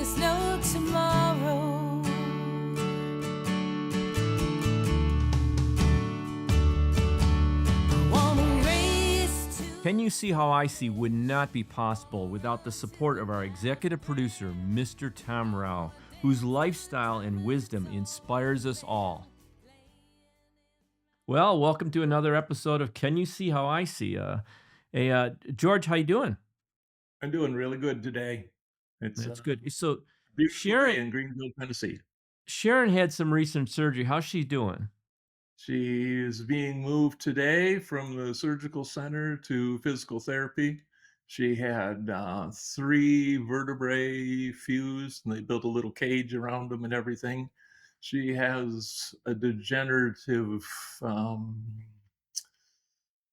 there's no tomorrow. I wanna race to Can You See How I See would not be possible without the support of our executive producer, Mr. Tom Rao, whose lifestyle and wisdom inspires us all. Well, welcome to another episode of Can You See How I See? George, how you doing? I'm doing really good today. It's That's a good. So beautiful Sharon day in Greenville, Tennessee. Sharon had some recent surgery. How's she doing? She is being moved today from the surgical center to physical therapy. She had 3 vertebrae fused, and they built a little cage around them and everything. She has a degenerative um,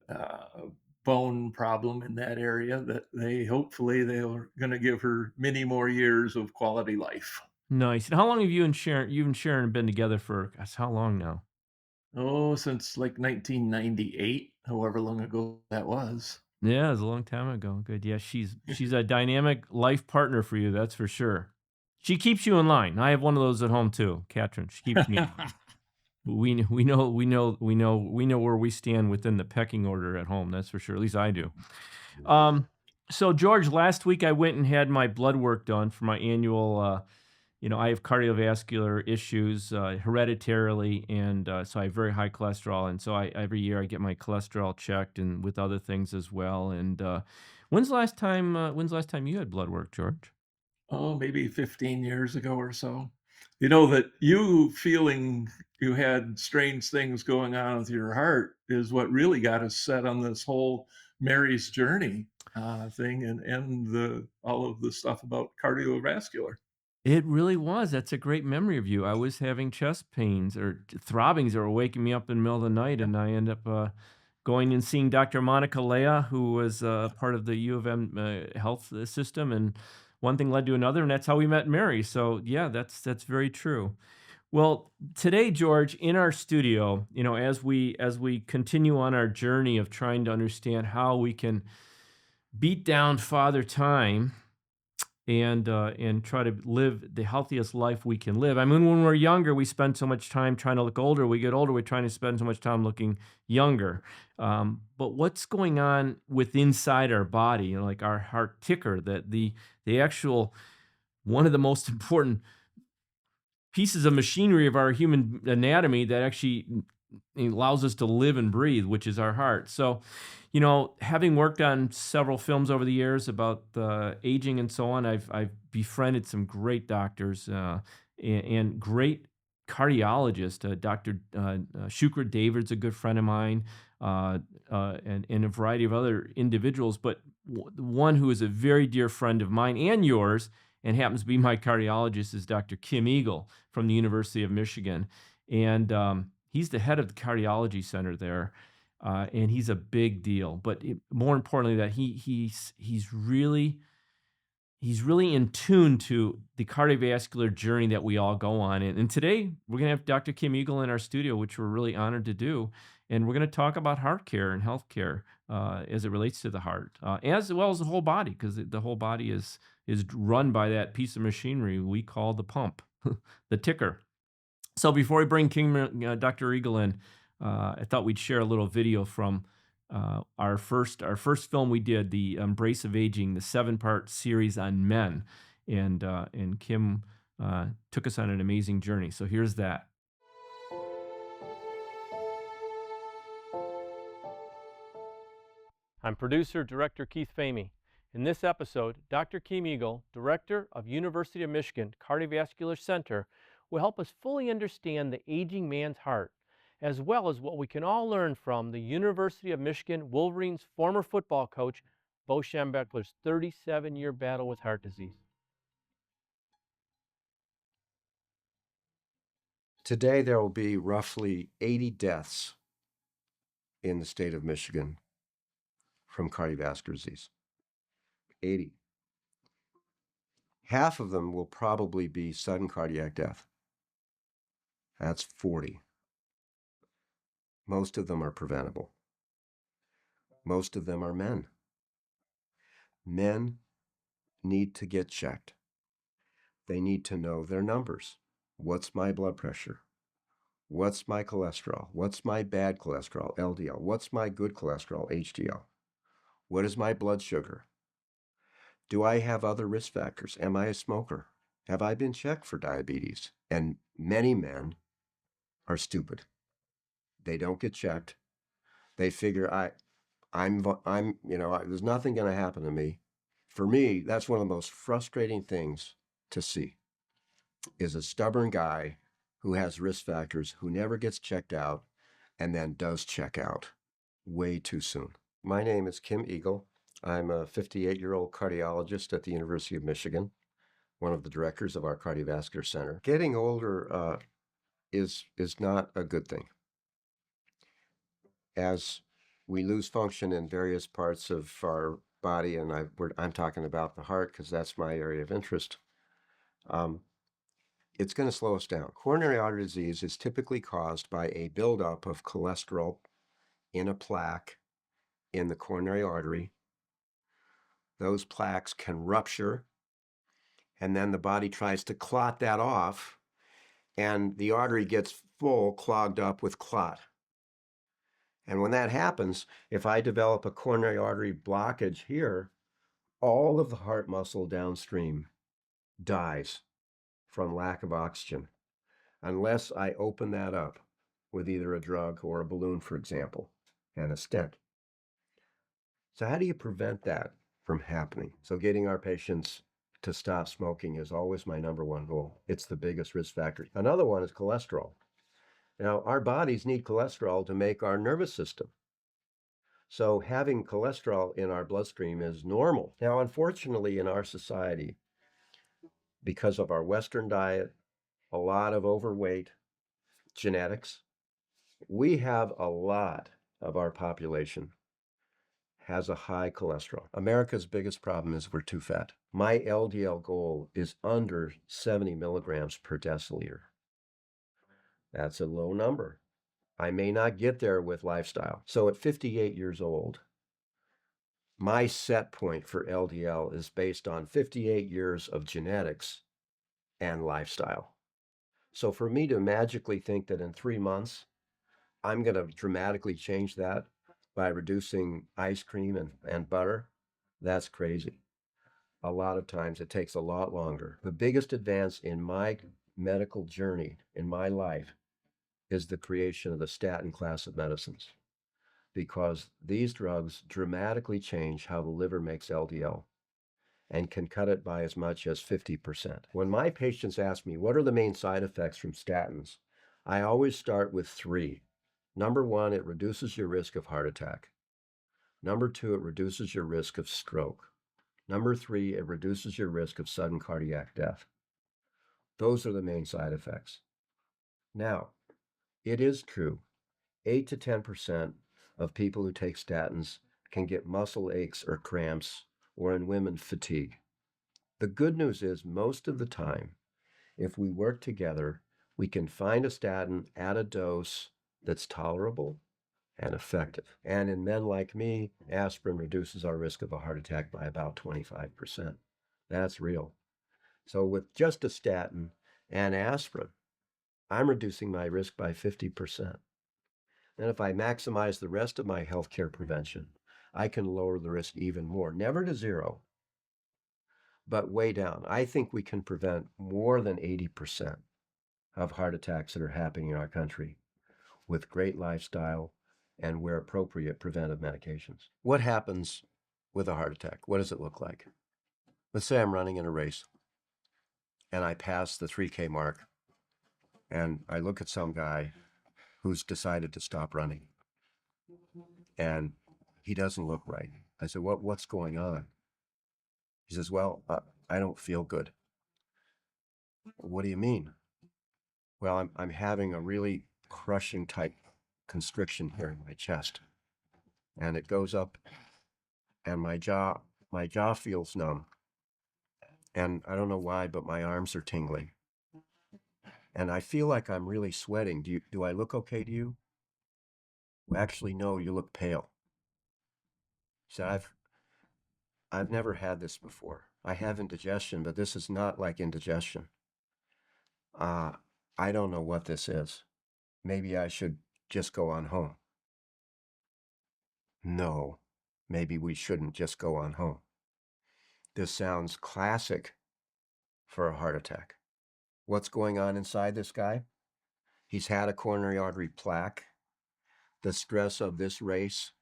uh, bone problem in that area that they're going to give her many more years of quality life. Nice. And how long have you and Sharon been together for? Gosh, how long now? Oh, since like 1998, however long ago that was. Yeah, it was a long time ago. Good. Yeah, she's a dynamic life partner for you, that's for sure. She keeps you in line. I have one of those at home too, Katrin. She keeps me in line. We know where we stand within the pecking order at home. That's for sure. At least I do. So George, last week I went and had my blood work done for my annual. I have cardiovascular issues hereditarily, and so I have very high cholesterol, and so every year I get my cholesterol checked, and with other things as well. And when's the last time? When's the last time you had blood work, George? Oh, maybe 15 years ago or so. You know that you feeling you had strange things going on with your heart is what really got us set on this whole Mary's journey thing and the all of the stuff about cardiovascular. It really was. That's a great memory of you. I was having chest pains or throbbings that were waking me up in the middle of the night, and I end up going and seeing Dr. Monica Lea, who was part of the U of M health system, and one thing led to another, and that's how we met Mary. So yeah, that's very true. Well, today, George, in our studio, as we continue on our journey of trying to understand how we can beat down Father Time and try to live the healthiest life we can live. I mean, when we're younger, we spend so much time trying to look older. We get older, we're trying to spend so much time looking younger. But what's going on with inside our body? Like our heart ticker, that the actual one of the most important pieces of machinery of our human anatomy that actually allows us to live and breathe, which is our heart. So, having worked on several films over the years about aging and so on, I've befriended some great doctors and great cardiologists. Dr. Shukra David's a good friend of mine, and a variety of other individuals. But one who is a very dear friend of mine and yours, and happens to be my cardiologist, is Dr. Kim Eagle from the University of Michigan. And he's the head of the cardiology center there, and he's a big deal. But more importantly, that he's really in tune to the cardiovascular journey that we all go on. And today we're going to have Dr. Kim Eagle in our studio, which we're really honored to do. And we're going to talk about heart care and health care as it relates to the heart, as well as the whole body, because the whole body is run by that piece of machinery we call the pump, the ticker. So before we bring Dr. Eagle in, I thought we'd share a little video from our first film we did, The Embrace of Aging, the 7-part series on men, and Kim took us on an amazing journey. So here's that. I'm producer, director Keith Famey. In this episode, Dr. Kim Eagle, director of University of Michigan Cardiovascular Center, will help us fully understand the aging man's heart, as well as what we can all learn from the University of Michigan Wolverines former football coach, Bo Schembechler's 37-year battle with heart disease. Today, there will be roughly 80 deaths in the state of Michigan from cardiovascular disease. 80. Half of them will probably be sudden cardiac death. That's 40. Most of them are preventable. Most of them are men. Men need to get checked. They need to know their numbers. What's my blood pressure? What's my cholesterol? What's my bad cholesterol, LDL? What's my good cholesterol, HDL? What is my blood sugar? Do I have other risk factors? Am I a smoker? Have I been checked for diabetes? And many men are stupid. They don't get checked. They figure there's nothing going to happen to me. For me, that's one of the most frustrating things to see is a stubborn guy who has risk factors, who never gets checked out, and then does check out way too soon. My name is Kim Eagle. I'm a 58-year-old cardiologist at the University of Michigan, one of the directors of our cardiovascular center. Getting older is not a good thing. As we lose function in various parts of our body, and I'm talking about the heart because that's my area of interest, it's going to slow us down. Coronary artery disease is typically caused by a buildup of cholesterol in a plaque in the coronary artery. Those plaques can rupture, and then the body tries to clot that off, and the artery gets full, clogged up with clot. And when that happens, if I develop a coronary artery blockage here, all of the heart muscle downstream dies from lack of oxygen, unless I open that up with either a drug or a balloon, for example, and a stent. So how do you prevent that from happening? So getting our patients to stop smoking is always my number one goal. It's the biggest risk factor. Another one is cholesterol. Now, our bodies need cholesterol to make our nervous system. So having cholesterol in our bloodstream is normal. Now, unfortunately, in our society, because of our Western diet, a lot of overweight, genetics, we have a lot of our population has a high cholesterol. America's biggest problem is we're too fat. My LDL goal is under 70 milligrams per deciliter. That's a low number. I may not get there with lifestyle. So at 58 years old, my set point for LDL is based on 58 years of genetics and lifestyle. So for me to magically think that in 3 months, I'm going to dramatically change that by reducing ice cream and butter, that's crazy. A lot of times it takes a lot longer. The biggest advance in my medical journey in my life is the creation of the statin class of medicines, because these drugs dramatically change how the liver makes LDL and can cut it by as much as 50%. When my patients ask me, what are the main side effects from statins? I always start with 3. Number 1, it reduces your risk of heart attack. Number 2, it reduces your risk of stroke. Number 3, it reduces your risk of sudden cardiac death. Those are the main side effects. Now, it is true, 8 to 10% of people who take statins can get muscle aches or cramps, or in women, fatigue. The good news is most of the time, if we work together, we can find a statin at a dose that's tolerable and effective. And in men like me, aspirin reduces our risk of a heart attack by about 25%. That's real. So with just a statin and aspirin, I'm reducing my risk by 50%. And if I maximize the rest of my healthcare prevention, I can lower the risk even more. Never to zero, but way down. I think we can prevent more than 80% of heart attacks that are happening in our country with great lifestyle and, where appropriate, preventive medications. What happens with a heart attack? What does it look like? Let's say I'm running in a race and I pass the 3K mark and I look at some guy who's decided to stop running and he doesn't look right. I said, what's going on? He says, well, I don't feel good. What do you mean? Well, I'm having a really crushing type constriction here in my chest, and it goes up, and my jaw feels numb, and I don't know why, but my arms are tingling, and I feel like I'm really sweating. Do I look okay to you? Well, actually, no, you look pale. He said, I've never had this before. I have indigestion, but this is not like indigestion. I don't know what this is. Maybe I should just go on home. No, maybe we shouldn't just go on home. This sounds classic for a heart attack. What's going on inside this guy? He's had a coronary artery plaque. The stress of this race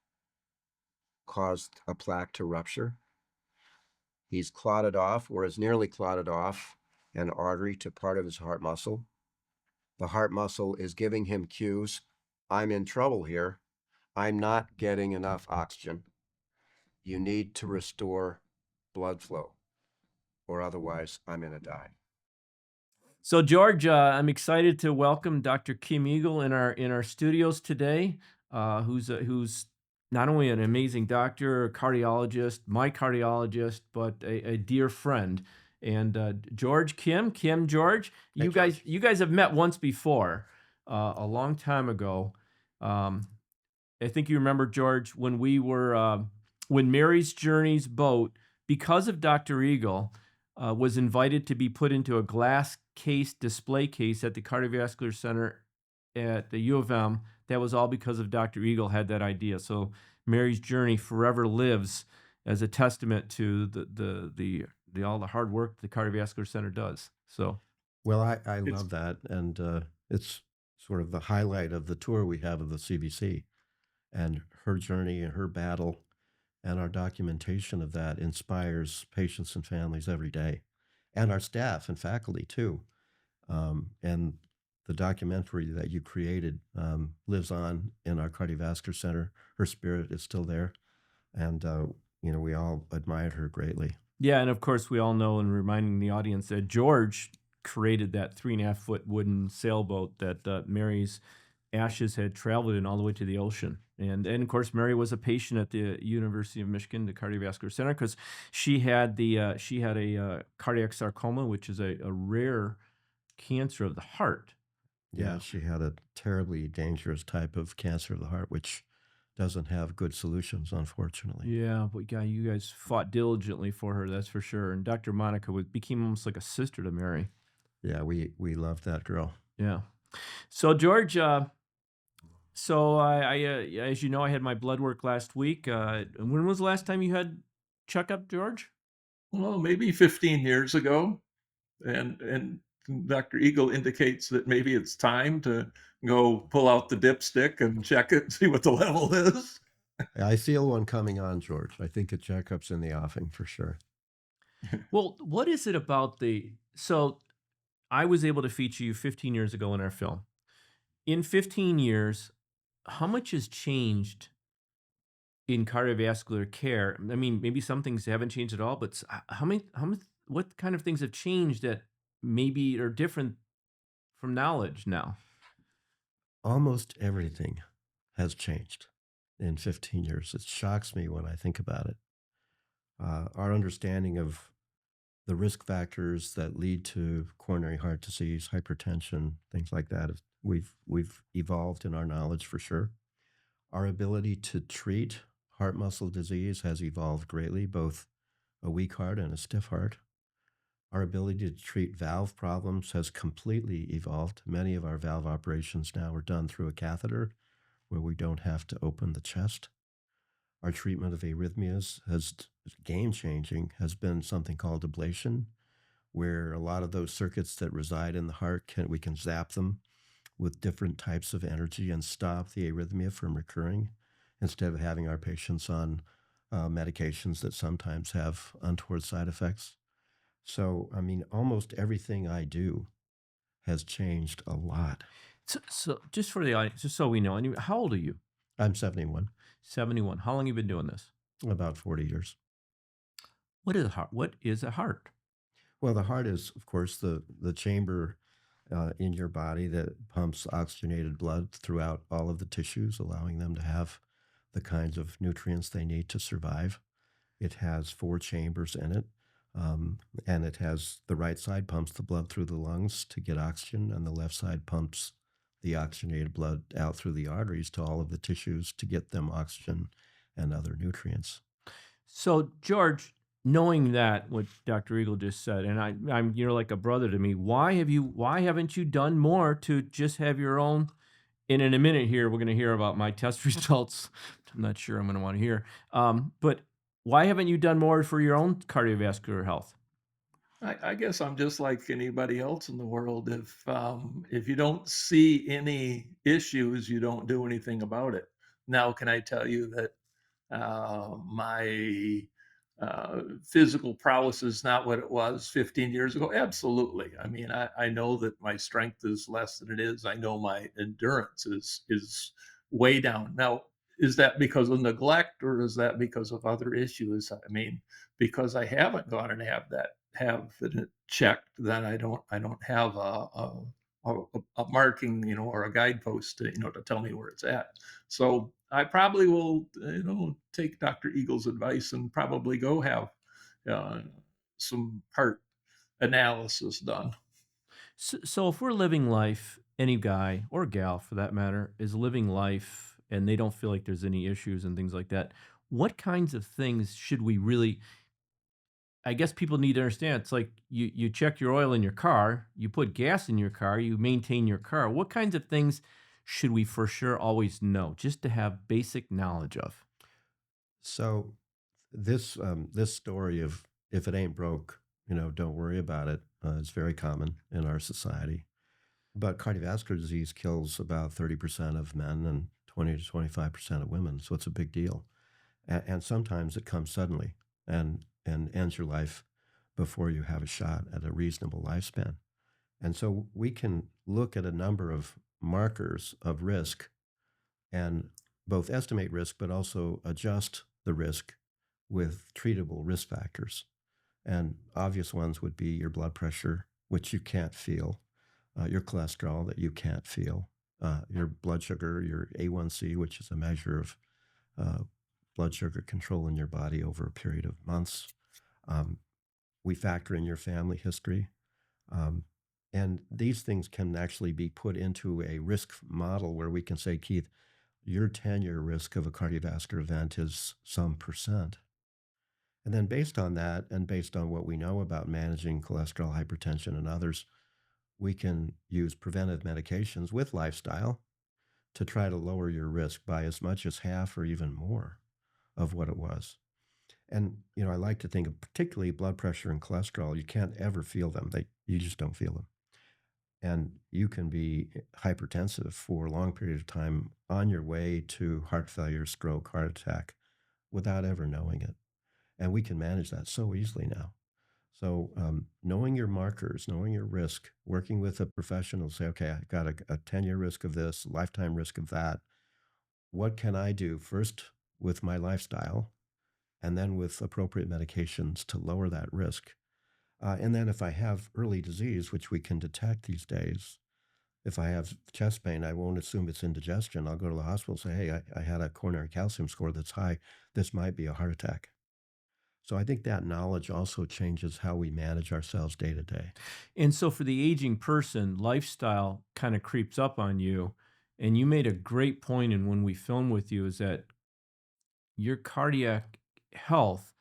caused a plaque to rupture. He's clotted off, or has nearly clotted off, an artery to part of his heart muscle. The heart muscle is giving him cues. I'm in trouble here. I'm not getting enough oxygen. You need to restore blood flow, or otherwise I'm going to die. So, George, I'm excited to welcome Dr. Kim Eagle in our studios today, who's not only an amazing doctor, a cardiologist, my cardiologist, but a dear friend. And George, Kim, George, Hey, George. you guys have met once before, a long time ago. I think you remember, George, when we were when Mary's Journey's boat, because of Dr. Eagle, was invited to be put into a glass case display case at the Cardiovascular Center at the U of M. That was all because of Dr. Eagle had that idea. So Mary's Journey forever lives as a testament to the all the hard work the Cardiovascular Center does. So Well, I It's love that. And it's sort of the highlight of the tour we have of the CVC. And her journey and her battle and our documentation of that inspires patients and families every day, and our staff and faculty too. And the documentary that you created lives on in our cardiovascular center. Her spirit is still there, and we all admired her greatly. yeah, and of course we all know, and reminding the audience that George created that 3.5-foot wooden sailboat that Mary's ashes had traveled in all the way to the ocean. And of course, Mary was a patient at the University of Michigan, the Cardiovascular Center, because she had a cardiac sarcoma, which is a rare cancer of the heart. Yeah, she had a terribly dangerous type of cancer of the heart, which doesn't have good solutions, unfortunately. Yeah, but you guys fought diligently for her, that's for sure. And Dr. Monica became almost like a sister to Mary. Yeah, we loved that girl. Yeah. So George, as you know, I had my blood work last week. When was the last time you had checkup, George? well, maybe 15 years ago, and Dr. Eagle indicates that maybe it's time to go pull out the dipstick and check it, see what the level is. I feel one coming on, George. I think a checkup's in the offing for sure. Well, what is it about so I was able to feature you 15 years ago in our film. In 15 years, how much has changed in cardiovascular care? I mean, maybe some things haven't changed at all, but what kind of things have changed that maybe are different from knowledge now? Almost everything has changed in 15 years. It shocks me when I think about it. Our understanding of the risk factors that lead to coronary heart disease, hypertension, things like that, we've evolved in our knowledge for sure. Our ability to treat heart muscle disease has evolved greatly, both a weak heart and a stiff heart. Our ability to treat valve problems has completely evolved. Many of our valve operations now are done through a catheter where we don't have to open the chest. Our treatment of arrhythmias has game-changing, has been something called ablation, where a lot of those circuits that reside in the heart, we can zap them with different types of energy and stop the arrhythmia from recurring, instead of having our patients on medications that sometimes have untoward side effects. So, I mean, almost everything I do has changed a lot. So just for the audience, just so we know, how old are you? I'm 71, 71. How long have you been doing this? about 40 years. What is a heart? What is a heart? Well, the heart is, of course, the chamber in your body that pumps oxygenated blood throughout all of the tissues, allowing them to have the kinds of nutrients they need to survive. It has 4 chambers in it, and it has the right side pumps the blood through the lungs to get oxygen, and the left side pumps the oxygenated blood out through the arteries to all of the tissues to get them oxygen and other nutrients. So, George, knowing that what Dr. Eagle just said, and I'm you're like a brother to me. Why haven't you done more to just have your own? And in a minute here, we're going to hear about my test results. I'm not sure I'm going to want to hear. But why haven't you done more for your own cardiovascular health? I guess I'm just like anybody else in the world. If you don't see any issues, you don't do anything about it. Now, can I tell you that my physical prowess is not what it was 15 years ago? Absolutely. I mean, I know that my strength is less than it is. I know my endurance is way down. Now, is that because of neglect or is that because of other issues? I mean, because I haven't gone and have it checked, then I don't have a marking, or a guidepost to tell me where it's at. So I probably will, take Dr. Eagle's advice and probably go have uh, some heart analysis done. So if we're living life, any guy or gal for that matter is living life and they don't feel like there's any issues and things like that, what kinds of things should we really? I guess people need to understand. It's like you check your oil in your car, you put gas in your car, you maintain your car. What kinds of things should we for sure always know, just to have basic knowledge of? So this story of if it ain't broke, don't worry about it, is very common in our society. But cardiovascular disease kills about 30% of men and 20 to 25% of women, so it's a big deal. And sometimes it comes suddenly and ends your life before you have a shot at a reasonable lifespan. And so we can look at a number of markers of risk and both estimate risk, but also adjust the risk with treatable risk factors. And obvious ones would be your blood pressure, which you can't feel, your cholesterol that you can't feel, your blood sugar, your A1C, which is a measure of uh, blood sugar control in your body over a period of months. Um, we factor in your family history. Um, and these things can actually be put into a risk model where we can say, Keith, your 10-year risk of a cardiovascular event is some percent. And then based on that, and based on what we know about managing cholesterol, hypertension, and others, we can use preventive medications with lifestyle to try to lower your risk by as much as half or even more of what it was. And I like to think of particularly blood pressure and cholesterol. You can't ever feel them; you just don't feel them. And you can be hypertensive for a long period of time on your way to heart failure, stroke, heart attack, without ever knowing it. And we can manage that so easily now. So, knowing your markers, knowing your risk, working with a professional, say, okay, I got a 10-year risk of this, lifetime risk of that. What can I do first with my lifestyle and then with appropriate medications to lower that risk? And then if I have early disease, which we can detect these days, if I have chest pain, I won't assume it's indigestion. I'll go to the hospital and say, hey, I had a coronary calcium score that's high. This might be a heart attack. So I think that knowledge also changes how we manage ourselves day to day. And so for the aging person, lifestyle kind of creeps up on you. And you made a great point in when we film with you is that your cardiac health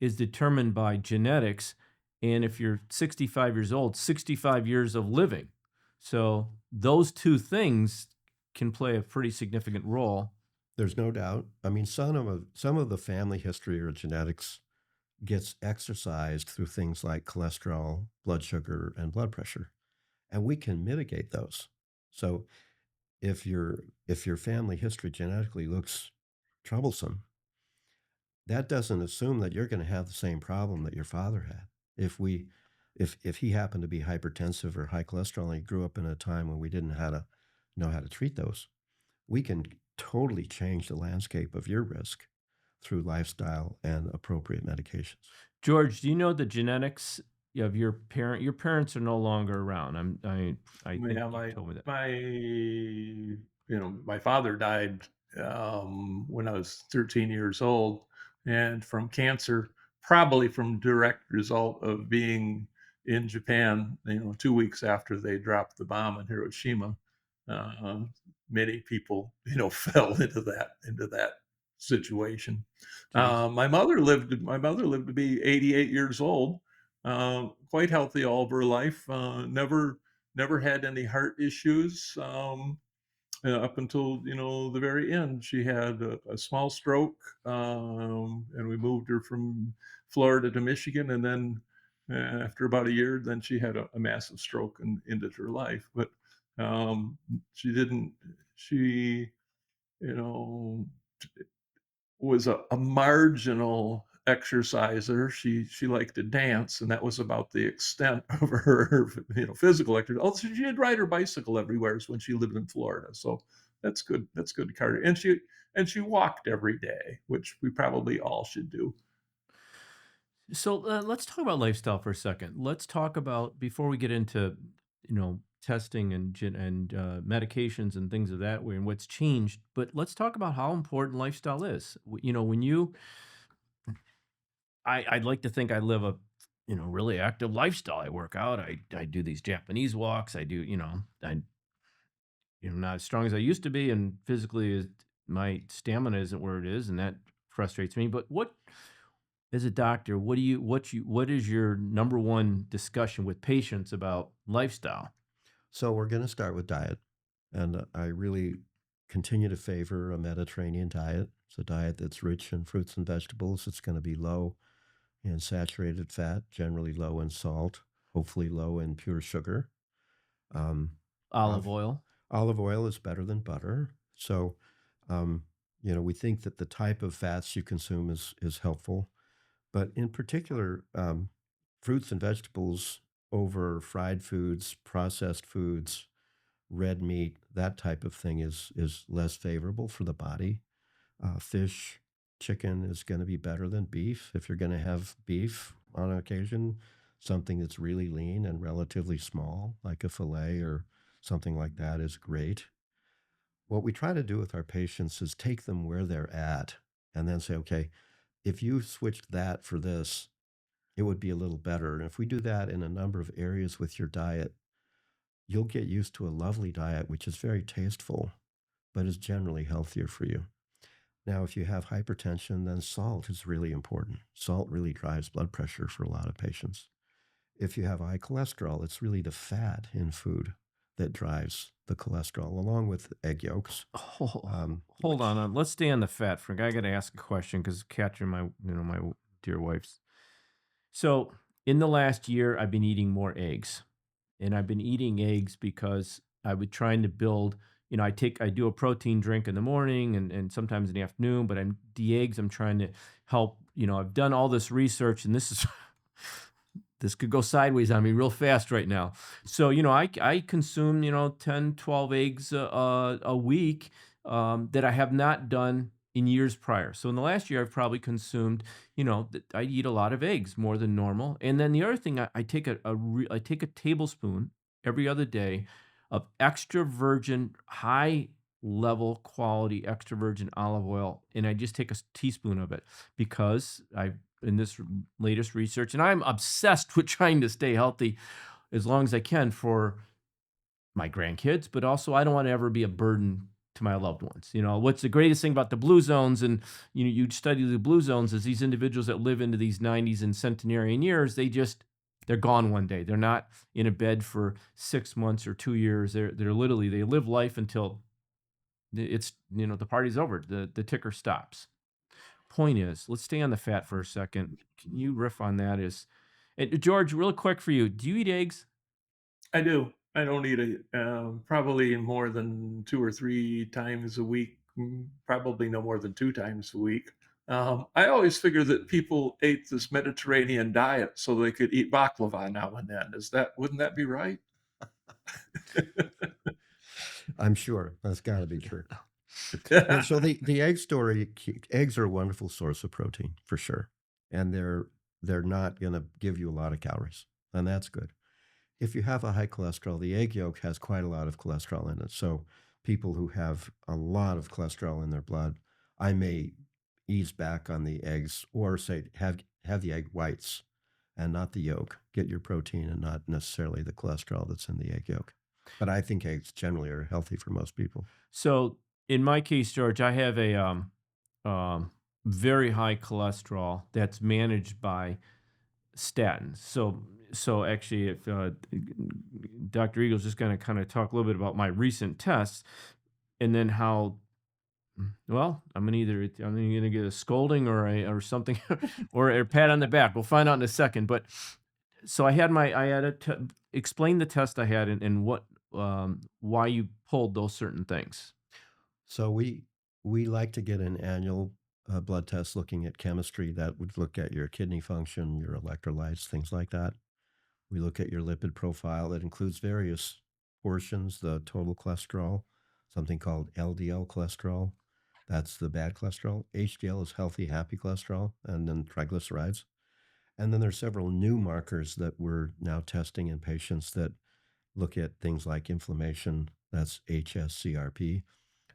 is determined by genetics. And if you're 65 years old, 65 years of living. So those two things can play a pretty significant role. There's no doubt. I mean, some of the family history or genetics gets exercised through things like cholesterol, blood sugar, and blood pressure, and we can mitigate those. So if your family history genetically looks troublesome, that doesn't assume that you're going to have the same problem that your father had. If he happened to be hypertensive or high cholesterol and he grew up in a time when we didn't know how to treat those, we can totally change the landscape of your risk through lifestyle and appropriate medications. George, do you know the genetics of your parent? Your parents are no longer around. I think Yeah, you my told me that. my father died when I was 13 years old, and from cancer, probably from direct result of being in Japan. 2 weeks after they dropped the bomb in Hiroshima, uh, many people fell into that situation. Jeez. My mother lived to be 88 years old, quite healthy all of her life. Never had any heart issues. Up until the very end, she had a small stroke, and we moved her from Florida to Michigan, and then after about a year, then she had a massive stroke and ended her life. But she didn't. She you know was a marginal exerciser. She liked to dance, and that was about the extent of her physical activity. Also, she did ride her bicycle everywhere when she lived in Florida. So that's good. That's good cardio. And she walked every day, which we probably all should do. So let's talk about lifestyle for a second. Let's talk about before we get into testing and medications and things of that way and what's changed. But let's talk about how important lifestyle is. When I'd like to think I live a really active lifestyle. I work out. I do these Japanese walks. I do I not as strong as I used to be, and physically my stamina isn't where it is, and that frustrates me. But what as a doctor, what is your number one discussion with patients about lifestyle? So we're going to start with diet. And I really continue to favor a Mediterranean diet. It's a diet that's rich in fruits and vegetables. It's going to be low in saturated fat, generally low in salt, hopefully low in pure sugar. Um, Olive of oil. Olive oil is better than butter. So, we think that the type of fats you consume is helpful. But in particular, fruits and vegetables over fried foods, processed foods, red meat, that type of thing is less favorable for the body. Fish, chicken is going to be better than beef. If you're going to have beef on occasion, something that's really lean and relatively small, like a fillet or something like that, is great. What we try to do with our patients is take them where they're at and then say, okay, if you switched that for this, it would be a little better. And if we do that in a number of areas with your diet, you'll get used to a lovely diet, which is very tasteful, but is generally healthier for you. Now, if you have hypertension, then salt is really important. Salt really drives blood pressure for a lot of patients. If you have high cholesterol, it's really the fat in food that drives the cholesterol, along with egg yolks. Hold on. Let's stay on the fat, Frank. I got to ask a question because catching my dear wife's. So in the last year, I've been eating more eggs, and I've been eating eggs because I was trying to build. I do a protein drink in the morning and sometimes in the afternoon, but the eggs. I'm trying to help. I've done all this research, and this is this could go sideways on me real fast right now. So, I consume, 10, 12 eggs a week that I have not done in years prior. So in the last year, I've probably consumed, I eat a lot of eggs more than normal. And then the other thing, I take I take a tablespoon every other day of extra virgin, high level quality extra virgin olive oil, and I just take a teaspoon of it because I in this latest research, and I'm obsessed with trying to stay healthy as long as I can for my grandkids, but also I don't want to ever be a burden to my loved ones. What's the greatest thing about the blue zones, and you study the blue zones, is these individuals that live into these 90s and centenarian years, they're gone one day. They're not in a bed for 6 months or 2 years. They're literally, they live life until it's the party's over. The ticker stops. Point is, let's stay on the fat for a second. Can you riff on that? George, real quick for you, do you eat eggs? I do. I don't eat it probably more than 2 or 3 times a week. Probably no more than 2 times a week. I always figured that people ate this Mediterranean diet so they could eat baklava now and then. Wouldn't that be right? I'm sure that's got to be true. And so the egg story, eggs are a wonderful source of protein for sure, and they're not going to give you a lot of calories, and that's good. If you have a high cholesterol, the egg yolk has quite a lot of cholesterol in it. So people who have a lot of cholesterol in their blood, I may ease back on the eggs or say have the egg whites and not the yolk. Get your protein and not necessarily the cholesterol that's in the egg yolk. But I think eggs generally are healthy for most people. So in my case, George, I have um, very high cholesterol that's managed by statins. So actually, if Dr. Eagle's just going to kind of talk a little bit about my recent tests, and then how, well, I'm gonna get a scolding or something, or a pat on the back. We'll find out in a second. But so I had explain the test I had, and what why you pulled those certain things. So we like to get an annual blood test looking at chemistry that would look at your kidney function, your electrolytes, things like that. We look at your lipid profile. That includes various portions, the total cholesterol, something called LDL cholesterol. That's the bad cholesterol. HDL is healthy, happy cholesterol, and then triglycerides. And then there's several new markers that we're now testing in patients that look at things like inflammation. That's HSCRP.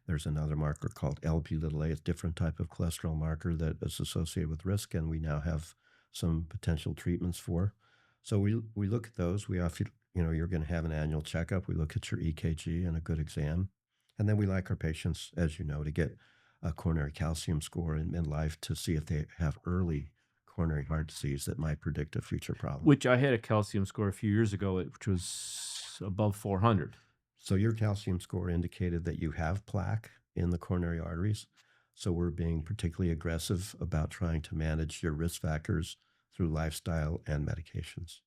There's another marker called LP little a. It's a different type of cholesterol marker that is associated with risk, and we now have some potential treatments for. So we look at those. We often, you're going to have an annual checkup. We look at your EKG and a good exam. And then we like our patients, as you know, to get a coronary calcium score in midlife to see if they have early coronary heart disease that might predict a future problem. Which I had a calcium score a few years ago, which was above 400. So your calcium score indicated that you have plaque in the coronary arteries. So we're being particularly aggressive about trying to manage your risk factors through lifestyle and medications.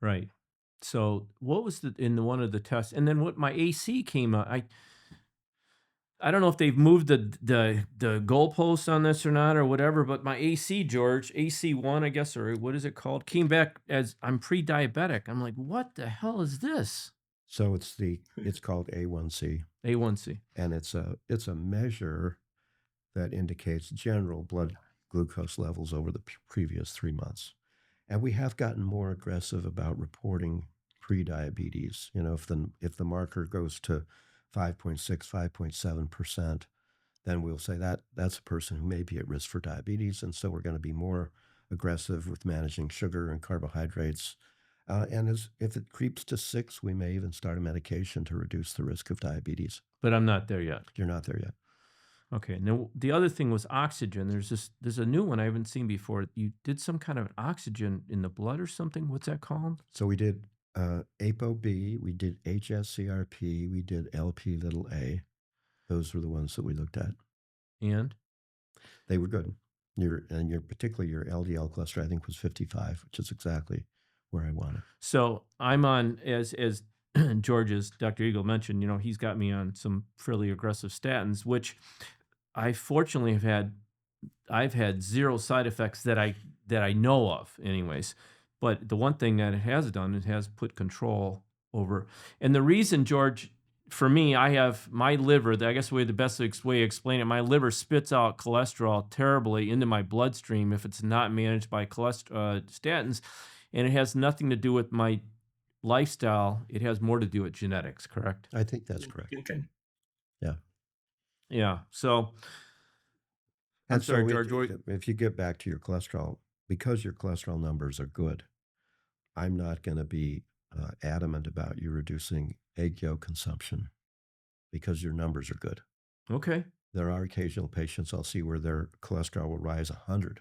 Right. So what was in one of the tests, and then what my AC came out. I don't know if they've moved the goalposts on this or not or whatever, but my AC, George, AC1, I guess, or what is it called, came back as I'm pre-diabetic. I'm like, what the hell is this? So it's called A1C, A1C. and it's a measure that indicates general blood glucose levels over the previous 3 months. And we have gotten more aggressive about reporting pre-diabetes. If the marker goes to 5.6, 5.7%, then we'll say that's a person who may be at risk for diabetes. And so we're going to be more aggressive with managing sugar and carbohydrates. If it creeps to 6, we may even start a medication to reduce the risk of diabetes. But I'm not there yet. You're not there yet. Okay. Now the other thing was oxygen. There's a new one I haven't seen before. You did some kind of oxygen in the blood or something. What's that called? So we did ApoB, we did HSCRP, we did LP little a. Those were the ones that we looked at. And They were good. Particularly your LDL cholesterol, I think, was 55, which is exactly where I want it. so I'm on, as George's Dr. Eagle mentioned, he's got me on some fairly aggressive statins, which I fortunately I've had zero side effects that I know of anyways. But the one thing that it has done, it has put control over. And the reason, George, for me, I have my liver, I guess the best way to explain it, my liver spits out cholesterol terribly into my bloodstream if it's not managed by statins. And it has nothing to do with my lifestyle. It has more to do with genetics, correct? I think that's correct. Okay. Yeah. Yeah. So I'm And sorry, so George. if you get back to your cholesterol, because your cholesterol numbers are good, I'm not going to be adamant about you reducing egg yolk consumption because your numbers are good. Okay. There are occasional patients I'll see where their cholesterol will rise 100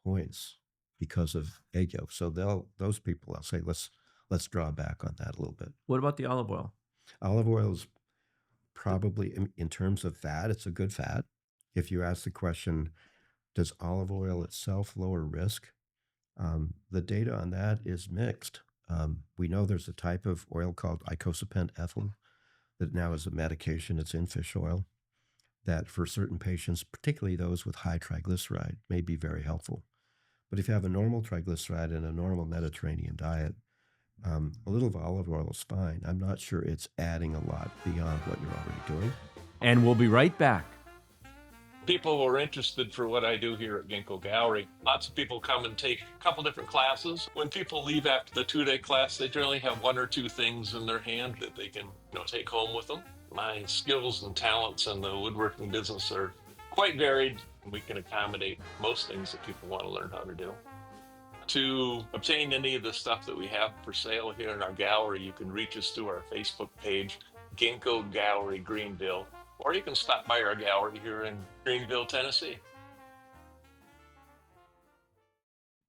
points because of egg yolk. So those people, I'll say, let's draw back on that a little bit. What about the olive oil? Olive oil is probably, in terms of fat, it's a good fat. If you ask the question, does olive oil itself lower risk? The data on that is mixed. We know there's a type of oil called icosapent ethyl that now is a medication. It's in fish oil that for certain patients, particularly those with high triglyceride, may be very helpful. But if you have a normal triglyceride and a normal Mediterranean diet, a little of olive oil is fine. I'm not sure it's adding a lot beyond what you're already doing. And we'll be right back. People are interested for what I do here at Ginkgo Gallery. Lots of people come and take a couple different classes. When people leave after the 2-day class, they generally have 1 or 2 things in their hand that they can take home with them. My skills and talents in the woodworking business are quite varied. We can accommodate most things that people want to learn how to do. To obtain any of the stuff that we have for sale here in our gallery, you can reach us through our Facebook page, Ginkgo Gallery Greenville. or you can stop by our gallery here in Greenville, Tennessee.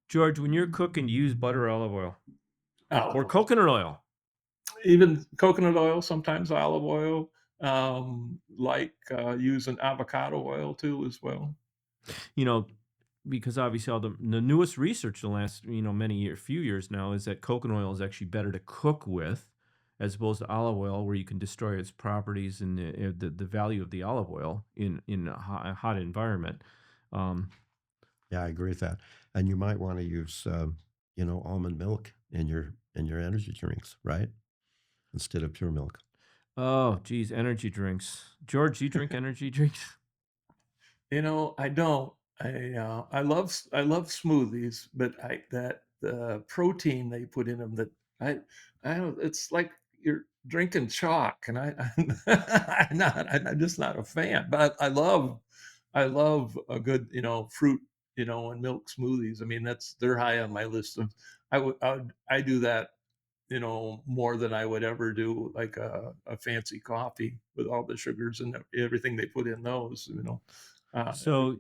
George, when you're cooking, do you use butter or olive oil Olive or oil. coconut oil? Even coconut oil, sometimes olive oil, using avocado oil too as well. You know, because obviously all the newest research the last few years now is that coconut oil is actually better to cook with as opposed to olive oil, where you can destroy its properties and the value of the olive oil in a hot environment. Um, Yeah, I agree with that. And you might want to use, almond milk in your energy drinks, right? Instead of pure milk. oh, geez, energy drinks. George, do you drink energy drinks? I don't. I love smoothies, but the protein they put in them, that I don't. It's like you're drinking chalk, and I'm just not a fan. But I love a good fruit and milk smoothies. I mean, they're high on my list of. I do that more than I would ever do like a fancy coffee with all the sugars and everything they put in those. Uh, So,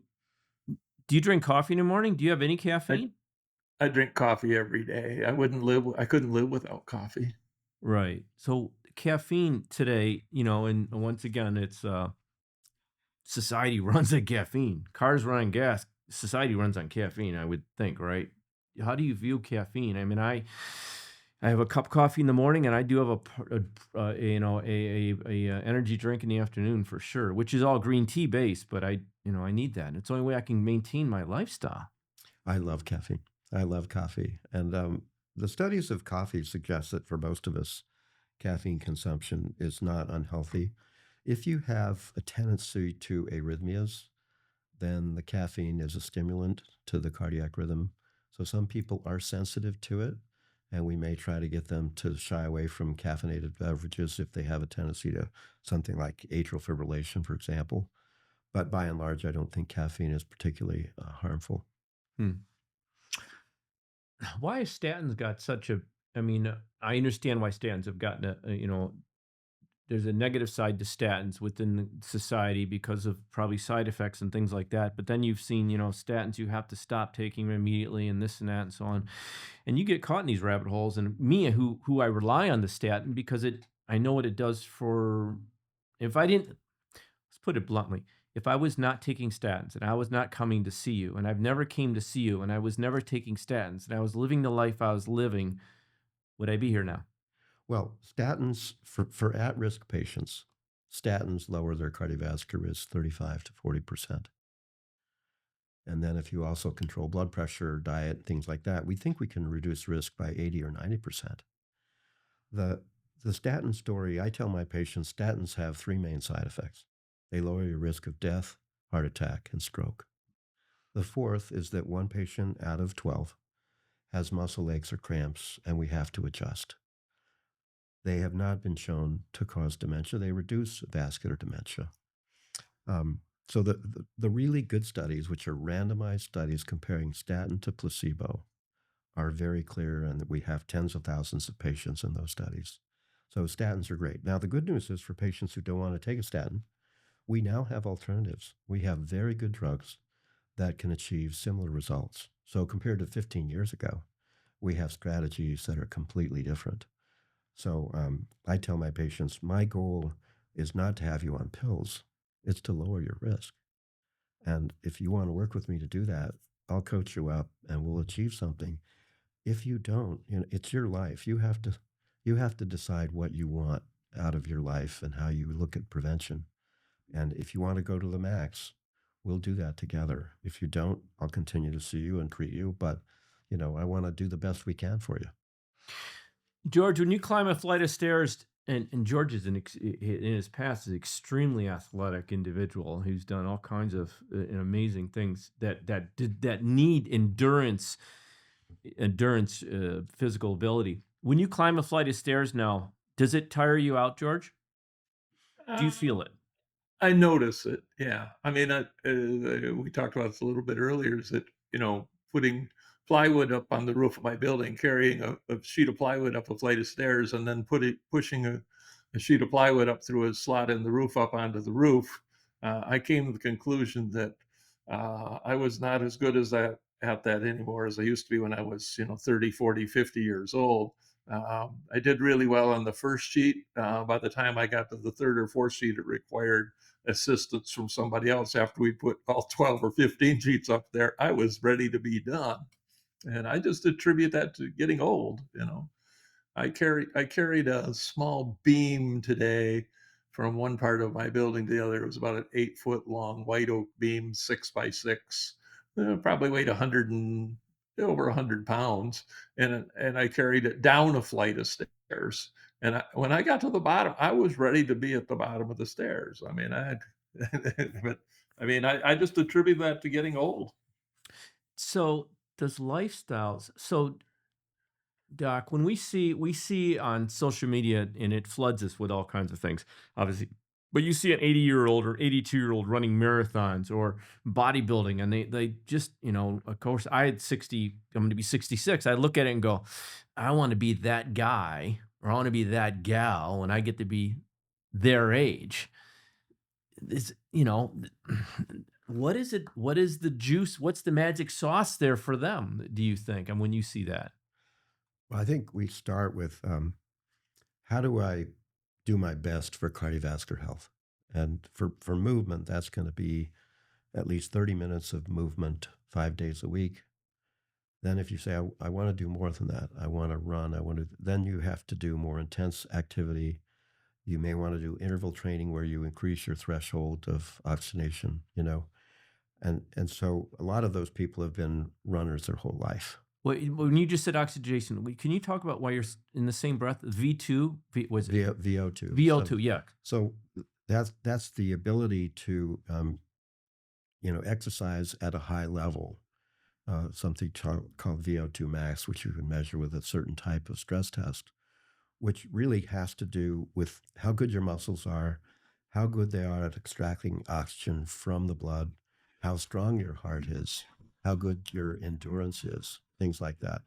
do you drink coffee in the morning? Do you have any I caffeine? I drink coffee every day. I couldn't live without coffee. Right. So, caffeine today, and once again, it's society runs on caffeine. Cars run on gas. Society runs on caffeine, I would think, right? How do you view caffeine? I mean, I have a cup of coffee in the morning, and I do have a energy drink in the afternoon for sure, which is all green tea based. But I need that. It's the only way I can maintain my lifestyle. I love caffeine. I love coffee. And the studies of coffee suggest that for most of us, caffeine consumption is not unhealthy. If you have a tendency to arrhythmias, then the caffeine is a stimulant to the cardiac rhythm. So some people are sensitive to it, and we may try to get them to shy away from caffeinated beverages if they have a tendency to something like atrial fibrillation, for example. But by and large, I don't think caffeine is particularly harmful. Hmm. Why has statins got such a? I mean, I understand why statins have gotten there's a negative side to statins within society because of probably side effects and things like that. But then you've seen, statins you have to stop taking them immediately and this and that and so on. And you get caught in these rabbit holes. And me, who I rely on the statin because I know what it does for. If I didn't, let's put it bluntly, if I was not taking statins and I was not coming to see you and I've never came to see you and I was never taking statins and I was living the life I was living, would I be here now? Well, statins for at-risk patients, statins lower their cardiovascular risk 35 to 40%. And then if you also control blood pressure, diet, things like that, we think we can reduce risk by 80 or 90%. The the statin story, I tell my patients statins have three main side effects. They lower your risk of death, heart attack, and stroke. The fourth is that one patient out of 12 has muscle aches or cramps, and we have to adjust. They have not been shown to cause dementia. They reduce vascular dementia. So the really good studies, which are randomized studies comparing statin to placebo, are very clear, and that we have tens of thousands of patients in those studies. So statins are great. Now, the good news is for patients who don't want to take a statin, we now have alternatives. We have very good drugs that can achieve similar results. So compared to 15 years ago, we have strategies that are completely different. So I tell my patients, my goal is not to have you on pills, it's to lower your risk. And if you want to work with me to do that, I'll coach you up and we'll achieve something. If you don't, it's your life. You have to decide what you want out of your life and how you look at prevention. And if you want to go to the max, we'll do that together. If you don't, I'll continue to see you and treat you. But I want to do the best we can for you. George, when you climb a flight of stairs, and George is in his past is extremely athletic individual who's done all kinds of amazing things that need endurance, physical ability. When you climb a flight of stairs now, does it tire you out, George? Do you Uh, feel it? I notice it. Yeah. I mean, we talked about this a little bit earlier. Is that putting plywood up on the roof of my building, carrying a sheet of plywood up a flight of stairs, and then pushing a sheet of plywood up through a slot in the roof up onto the roof, I came to the conclusion that I was not as good as that at that anymore as I used to be when I was, 30, 40, 50 years old. I did really well on the first sheet. By the time I got to the third or fourth sheet, it required assistance from somebody else. After we put all 12 or 15 sheets up there, I was ready to be done. And I just attribute that to getting old. I carried a small beam today from one part of my building to the other. It was about an 8 foot long white oak beam, 6 by 6. Probably weighed 100 and over 100 pounds, and I carried it down a flight of stairs. And when I got to the bottom, I was ready to be at the bottom of the stairs. I mean, but I mean, I just attribute that to getting old. So does lifestyles, so Doc, when we see on social media, and it floods us with all kinds of things, obviously, but you see an 80-year-old or 82-year-old running marathons or bodybuilding, and they just, of course, I had 60, I'm going to be 66. I look at it and go, I want to be that guy, or I want to be that gal when I get to be their age. Is, what is it? What is the juice? What's the magic sauce there for them, do you think? And when you see that? Well, I think we start with how do I do my best for cardiovascular health? And for movement, that's going to be at least 30 minutes of movement 5 days a week. Then if you say, I want to do more than that, I want to run, then you have to do more intense activity. You may want to do interval training where you increase your threshold of oxygenation, And so a lot of those people have been runners their whole life. Well, when you just said oxidation, can you talk about why you're in the same breath? V2, was it VO2. VO2? Yeah. So that's the ability to exercise at a high level, something called VO2 max, which you can measure with a certain type of stress test, which really has to do with how good your muscles are, how good they are at extracting oxygen from the blood, how strong your heart is, how good your endurance is, things like that.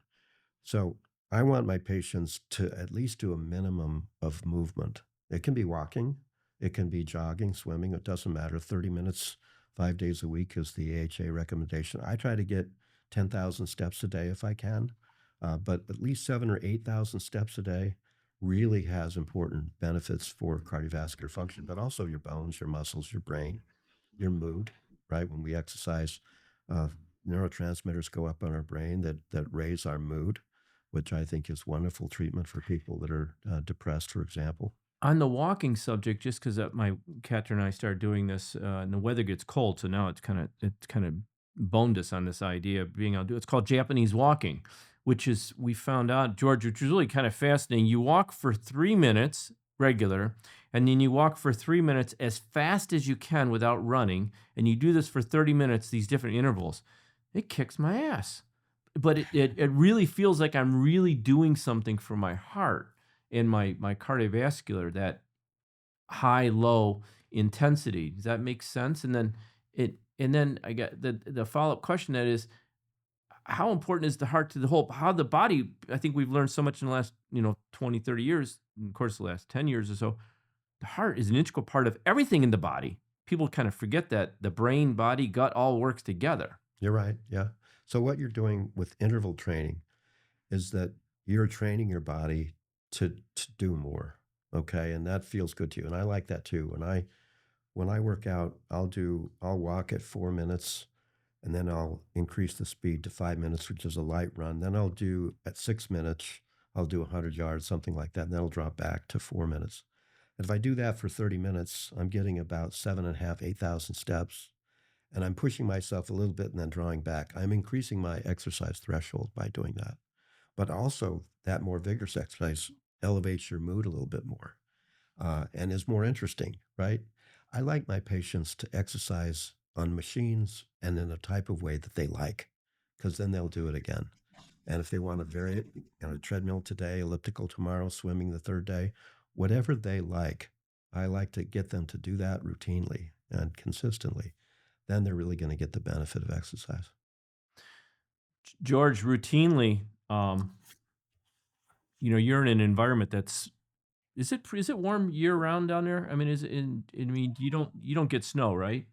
So I want my patients to at least do a minimum of movement. It can be walking, it can be jogging, swimming, it doesn't matter. 30 minutes, 5 days a week is the AHA recommendation. I try to get 10,000 steps a day if I can, but at least 7,000 or 8,000 steps a day really has important benefits for cardiovascular function, but also your bones, your muscles, your brain, your mood, right? When we exercise, neurotransmitters go up in our brain that raise our mood, which I think is wonderful treatment for people that are depressed, for example. On the walking subject, just because my cat and I started doing this, and the weather gets cold, so now it's kind of boned us on this idea of being able to do. It's called Japanese walking, which is, we found out, George, which is really kind of fascinating. You walk for 3 minutes regular, and then you walk for 3 minutes as fast as you can without running, and you do this for 30 minutes, these different intervals. It kicks my ass, but it really feels like I'm really doing something for my heart and my cardiovascular, that high low intensity. Does that make sense? And then I got the follow-up question, that is, how important is the heart to the whole, how the body, I think we've learned so much in the last 20, 30 years, and of course the last 10 years or so. The heart is an integral part of everything in the body. People kind of forget that the brain, body, gut all works together. You're right. Yeah. So what you're doing with interval training is that you're training your body to do more. Okay. And that feels good to you. And I like that too. When I work out, I'll walk at 4 minutes, and then I'll increase the speed to 5 minutes, which is a light run. Then I'll do at 6 minutes, I'll do 100 yards, something like that. And then I'll drop back to 4 minutes. And if I do that for 30 minutes, I'm getting about 7,500, 8,000 steps. And I'm pushing myself a little bit and then drawing back. I'm increasing my exercise threshold by doing that. But also, that more vigorous exercise elevates your mood a little bit more, and is more interesting, right? I like my patients to exercise on machines and in a type of way that they like, because then they'll do it again. And if they want to vary it, a treadmill today, elliptical tomorrow, swimming the third day, whatever they like, I like to get them to do that routinely and consistently. Then they're really going to get the benefit of exercise. George, routinely, you're in an environment that's is it warm year round down there? I mean, is it in I mean, you don't get snow, right?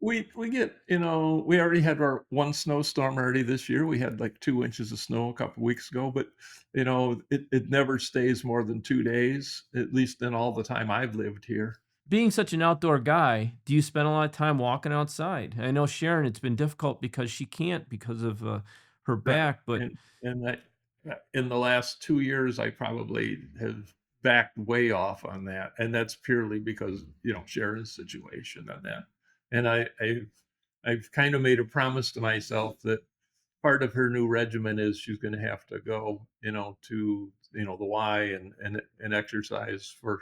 We get, we already had our one snowstorm already this year. We had like 2 inches of snow a couple weeks ago, but it never stays more than 2 days, at least in all the time I've lived here. Being such an outdoor guy, do you spend a lot of time walking outside? I know Sharon, it's been difficult because she can't because of, her Right. back, but And that in the last 2 years, I probably have backed way off on that. And that's purely because, Sharon's situation on that. And I've kind of made a promise to myself that part of her new regimen is she's going to have to go, to the Y and exercise for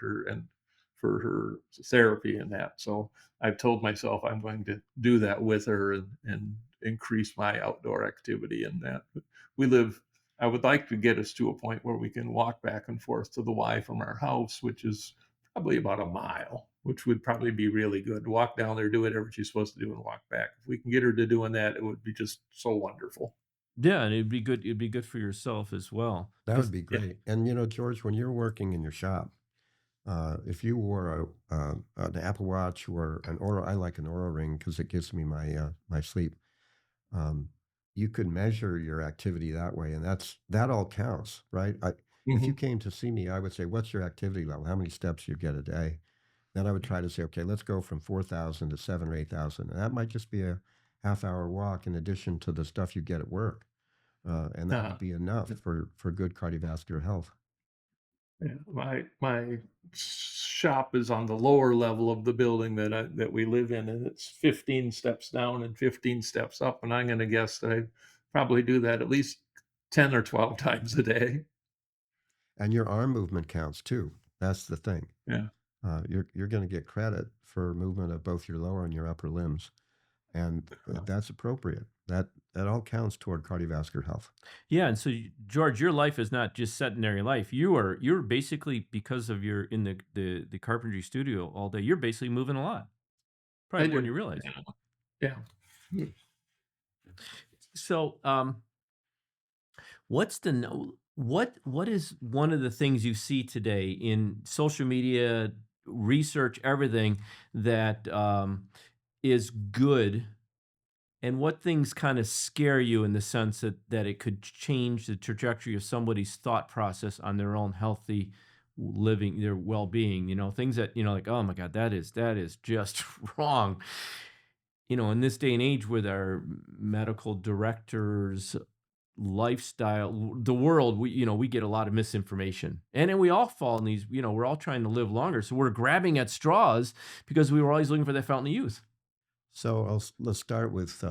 her therapy and that. So I've told myself I'm going to do that with her and increase my outdoor activity in that. But we live. I would like to get us to a point where we can walk back and forth to the Y from our house, which is probably about a mile, which would probably be really good. Walk down there, do whatever she's supposed to do, and walk back. If we can get her to doing that, it would be just so wonderful. yeah, and it'd be good for yourself as well. That would 'Cause be Yeah. great. And George, when you're working in your shop, if you wore an Apple Watch or an Aura, I like an Aura ring because it gives me my sleep. Um, you could measure your activity that way, and that all counts, right? If you Mhm. came to see me, I would say, "What's your activity level? How many steps you get a day?" Then I would try to say, "Okay, let's go from 4,000 to 7 or 8,000." And that might just be a half-hour walk in addition to the stuff you get at work, and that Uh, would be enough for good cardiovascular health. yeah, my shop is on the lower level of the building that we live in, and it's 15 steps down and 15 steps up, and I'm going to guess that I probably do that at least 10 or 12 times a day. And your arm movement counts too. That's the thing. Yeah. You're going to get credit for movement of both your lower and your upper limbs, and that's appropriate. That all counts toward cardiovascular health. Yeah, and so George, your life is not just sedentary life. You're basically because of your in the carpentry studio all day. You're basically moving a lot, I probably more than do. you realize. Yeah. So, what's the no? What is one of the things you see today in social media, research, everything that is good, and what things kind of scare you in the sense that it could change the trajectory of somebody's thought process on their own healthy living, their well-being, things that, like, oh my God, that is just wrong. In this day and age with our medical directors, lifestyle, the world, we get a lot of misinformation. And then we all fall in these, we're all trying to live longer. So we're grabbing at straws because we were always looking for that fountain of youth. So let's start with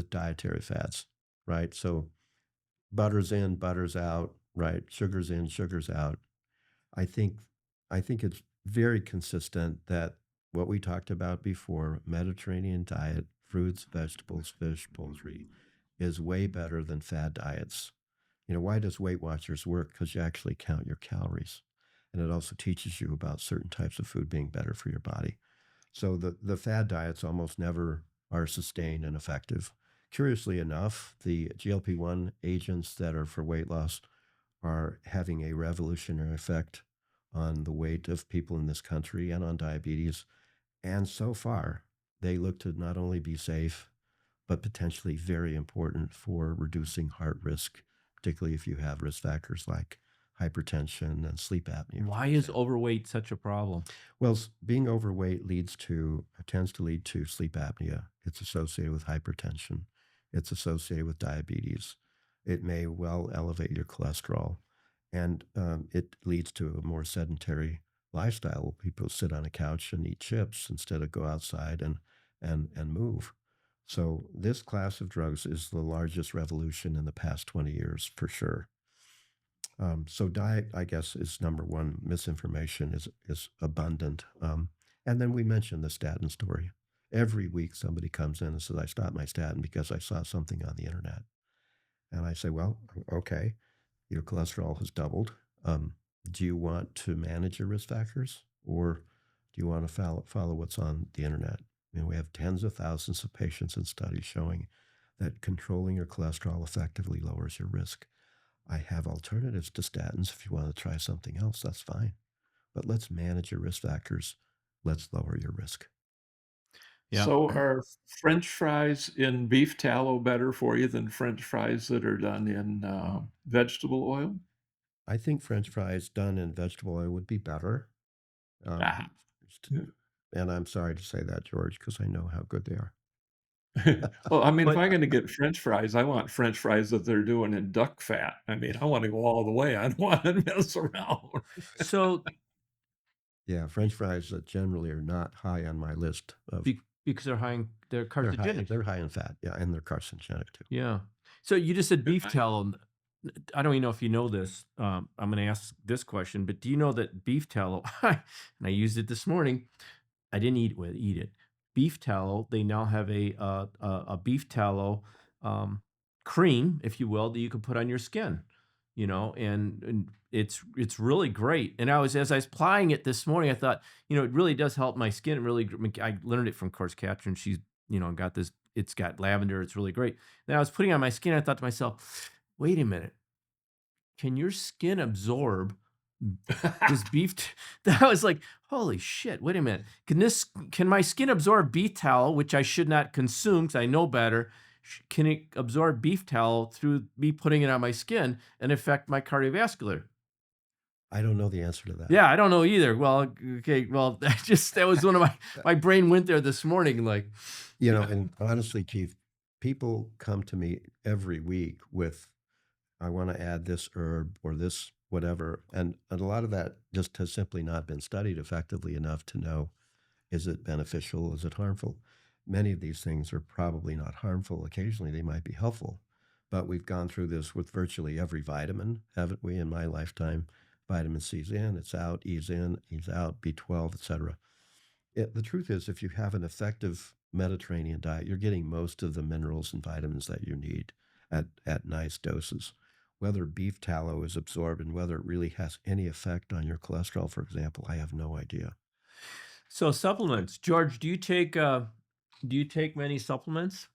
dietary fats, right? So butter's in, butter's out, right? Sugar's in, sugar's out. I think I think it's very consistent that what we talked about before, Mediterranean diet, fruits, vegetables, fish, poultry, is way better than fad diets. Why does Weight Watchers work? Because you actually count your calories. And it also teaches you about certain types of food being better for your body. So the fad diets almost never are sustained and effective. Curiously enough, the GLP-1 agents that are for weight loss are having a revolutionary effect on the weight of people in this country and on diabetes. And so far, they look to not only be safe, but potentially very important for reducing heart risk, particularly if you have risk factors like hypertension and sleep apnea, for Why is example. overweight such a problem? Well, being overweight tends to lead to sleep apnea. It's associated with hypertension. It's associated with diabetes. It may well elevate your cholesterol, and it leads to a more sedentary lifestyle where people sit on a couch and eat chips instead of go outside and move. So this class of drugs is the largest revolution in the past 20 years for sure. So diet, I guess, is number one. Misinformation is abundant. And then we mentioned the statin story. Every week somebody comes in and says, I stopped my statin because I saw something on the internet. And I say, well, okay, your cholesterol has doubled. Do you want to manage your risk factors or do you want to follow what's on the internet? We have tens of thousands of patients and studies showing that controlling your cholesterol effectively lowers your risk. I have alternatives to statins. If you want to try something else, that's fine. but let's manage your risk factors. Let's lower your risk. Yeah. So are French fries in beef tallow better for you than French fries that are done in vegetable oil? I think French fries done in vegetable oil would be better. Ah. And I'm sorry to say that, George, because I know how good they are. Well, I mean, if But I'm gonna get French fries, I want French fries that they're doing in duck fat. I mean, I wanna go all the way. I don't wanna mess around. so Yeah, French fries generally are not high on my list of. because they're They're carcinogenic. they're high in fat, yeah, and they're carcinogenic too. Yeah. So you just said beef I tallow. I don't even know if you know this. I'm going to ask this question, but do you know that beef tallow, and I used it this morning. I didn't eat it. Beef tallow. They now have a beef tallow cream, if you will, that you can put on your skin. And it's really great. And as I was applying it this morning, I thought, it really does help my skin. I learned it from Course Catherine. She's got this. It's got lavender. It's really great. Then I was putting it on my skin. I thought to myself, wait a minute, can your skin absorb this beef? That was like, holy shit! Wait a minute. Can my skin absorb beef tallow, which I should not consume because I know better? Can it absorb beef tallow through me putting it on my skin and affect my cardiovascular? I don't know the answer to that. Yeah, I don't know either. Well, okay. Well, that was one of my brain went there this morning. Like, And honestly, Chief, people come to me every week with, I want to add this herb or this whatever. And a lot of that just has simply not been studied effectively enough to know, is it beneficial? Is it harmful? Many of these things are probably not harmful. Occasionally they might be helpful. But we've gone through this with virtually every vitamin, haven't we, in my lifetime? Vitamin C's in, it's out, E's in, E's out, B12, etc. The truth is, if you have an effective Mediterranean diet, you're getting most of the minerals and vitamins that you need at nice doses. Whether beef tallow is absorbed and whether it really has any effect on your cholesterol, for example, I have no idea. so supplements. George, do you take many supplements?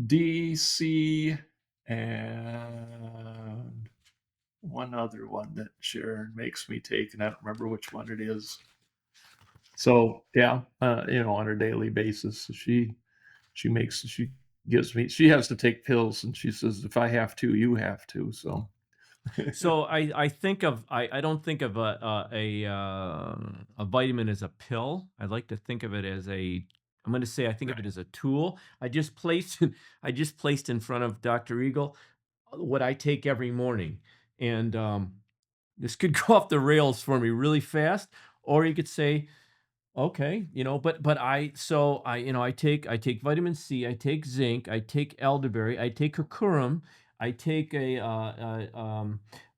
D, C, and one other one that Sharon makes me take, and I don't remember which one it is. So yeah, on a daily basis, she gives me. She has to take pills, and she says, if I have to, you have to. So So I don't think of a vitamin as a pill. I like to think of it as I'm going to say I think of it as a tool. I just placed in front of Dr. Eagle what I take every morning, and this could go off the rails for me really fast, or you could say, okay, but I take vitamin C, I take zinc, I take elderberry, I take curcumin, I take a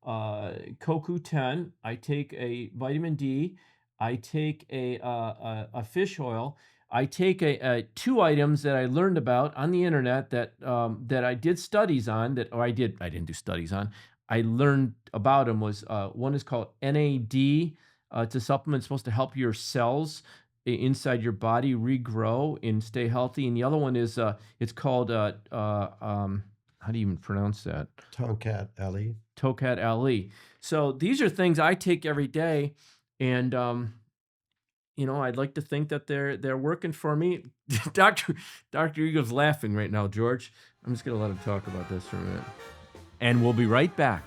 CoQ10, I take a vitamin D, I take a fish oil, I take two items that I learned about on the internet that I did studies on I didn't do studies on. I learned about them was one is called NAD. It's a supplement supposed to help your cells inside your body regrow and stay healthy. And the other one is it's called how do you even pronounce that? Tonkat Ali. Tokat Ali. So these are things I take every day, and I'd like to think that they're working for me. Doctor Eagle's laughing right now, George. I'm just gonna let him talk about this for a minute, and we'll be right back.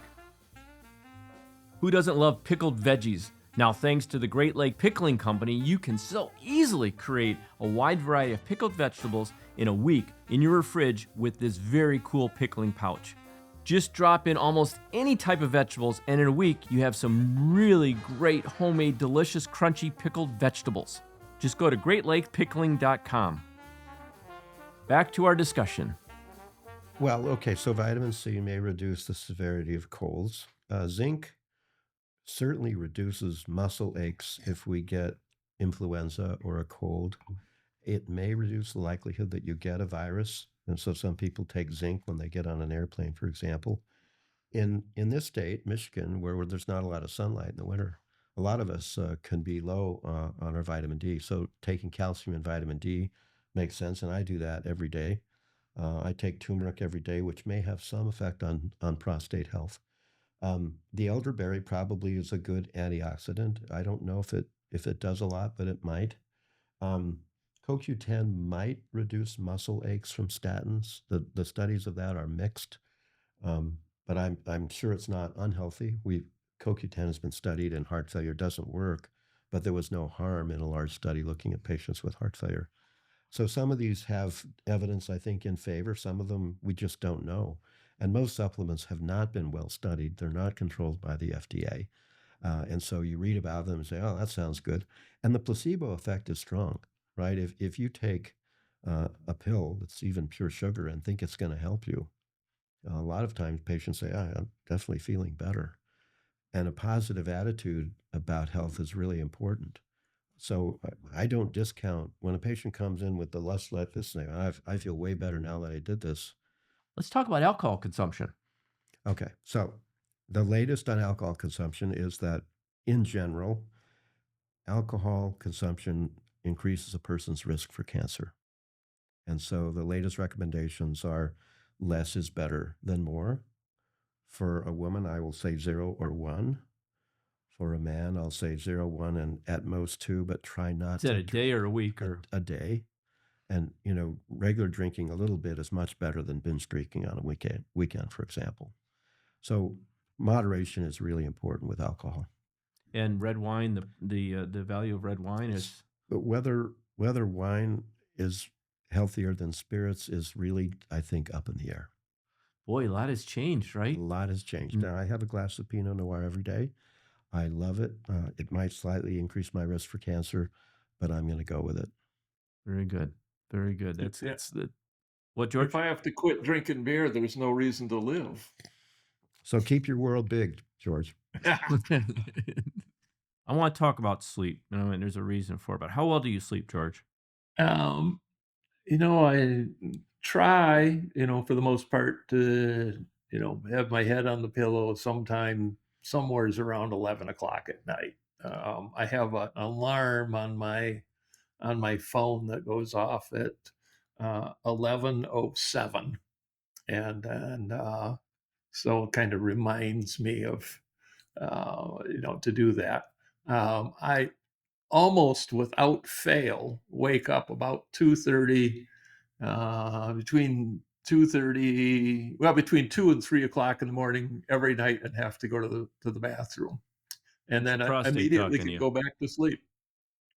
Who doesn't love pickled veggies? Now, thanks to the Great Lake Pickling Company, you can so easily create a wide variety of pickled vegetables in a week in your fridge with this very cool pickling pouch. Just drop in almost any type of vegetables, and in a week, you have some really great homemade, delicious, crunchy pickled vegetables. Just go to greatlakepickling.com. Back to our discussion. Well, okay, so vitamin C may reduce the severity of colds. Zinc certainly reduces muscle aches if we get influenza or a cold. It may reduce the likelihood that you get a virus. And so some people take zinc when they get on an airplane, for example. In this state, Michigan, where there's not a lot of sunlight in the winter, a lot of us can be low on our vitamin D. So taking calcium and vitamin D makes sense, and I do that every day. I take turmeric every day, which may have some effect on prostate health. The elderberry probably is a good antioxidant. I don't know if it does a lot, but it might. Um, CoQ10 might reduce muscle aches from statins. The studies of that are mixed, but I'm sure it's not unhealthy. CoQ10 has been studied and heart failure doesn't work, but there was no harm in a large study looking at patients with heart failure. So some of these have evidence, I think, in favor. Some of them we just don't know. And most supplements have not been well studied. They're not controlled by the FDA. And so you read about them and say, oh, that sounds good. And the placebo effect is strong, right? If you take a pill that's even pure sugar and think it's going to help you, a lot of times patients say, I'm definitely feeling better. And a positive attitude about health is really important. So I don't discount when a patient comes in with the let's let this thing. I feel way better now that I did this. Let's talk about alcohol consumption. Okay, so the latest on alcohol consumption is that in general, alcohol consumption increases a person's risk for cancer. And so the latest recommendations are less is better than more. For a woman, I will say 0 or 1. For a man, I'll say 0, 1, and at most 2, but try not Is that to a day or a week or? a day. And regular drinking a little bit is much better than binge drinking on a weekend, for example. So moderation is really important with alcohol. And red wine, the value of red wine is? But whether wine is healthier than spirits is really, I think, up in the air. Boy, a lot has changed, right? A lot has changed. Now, I have a glass of Pinot Noir every day. I love it. It might slightly increase my risk for cancer, but I'm going to go with it. Very good. Very good. That's Yeah. what, George? If I have to quit drinking beer, there's no reason to live. So keep your world big, George. I want to talk about sleep. And there's a reason for it. But how well do you sleep, George? I try, for the most part to, have my head on the pillow sometime somewhere's around 11 o'clock at night. I have an alarm on my phone that goes off at 11:07, and so it kind of reminds me of to do that. I almost without fail wake up about 2:30, between 2:30, well, between 2 and 3 o'clock in the morning every night, and have to go to the bathroom, and then I Prostate immediately talking to can you. go back to sleep.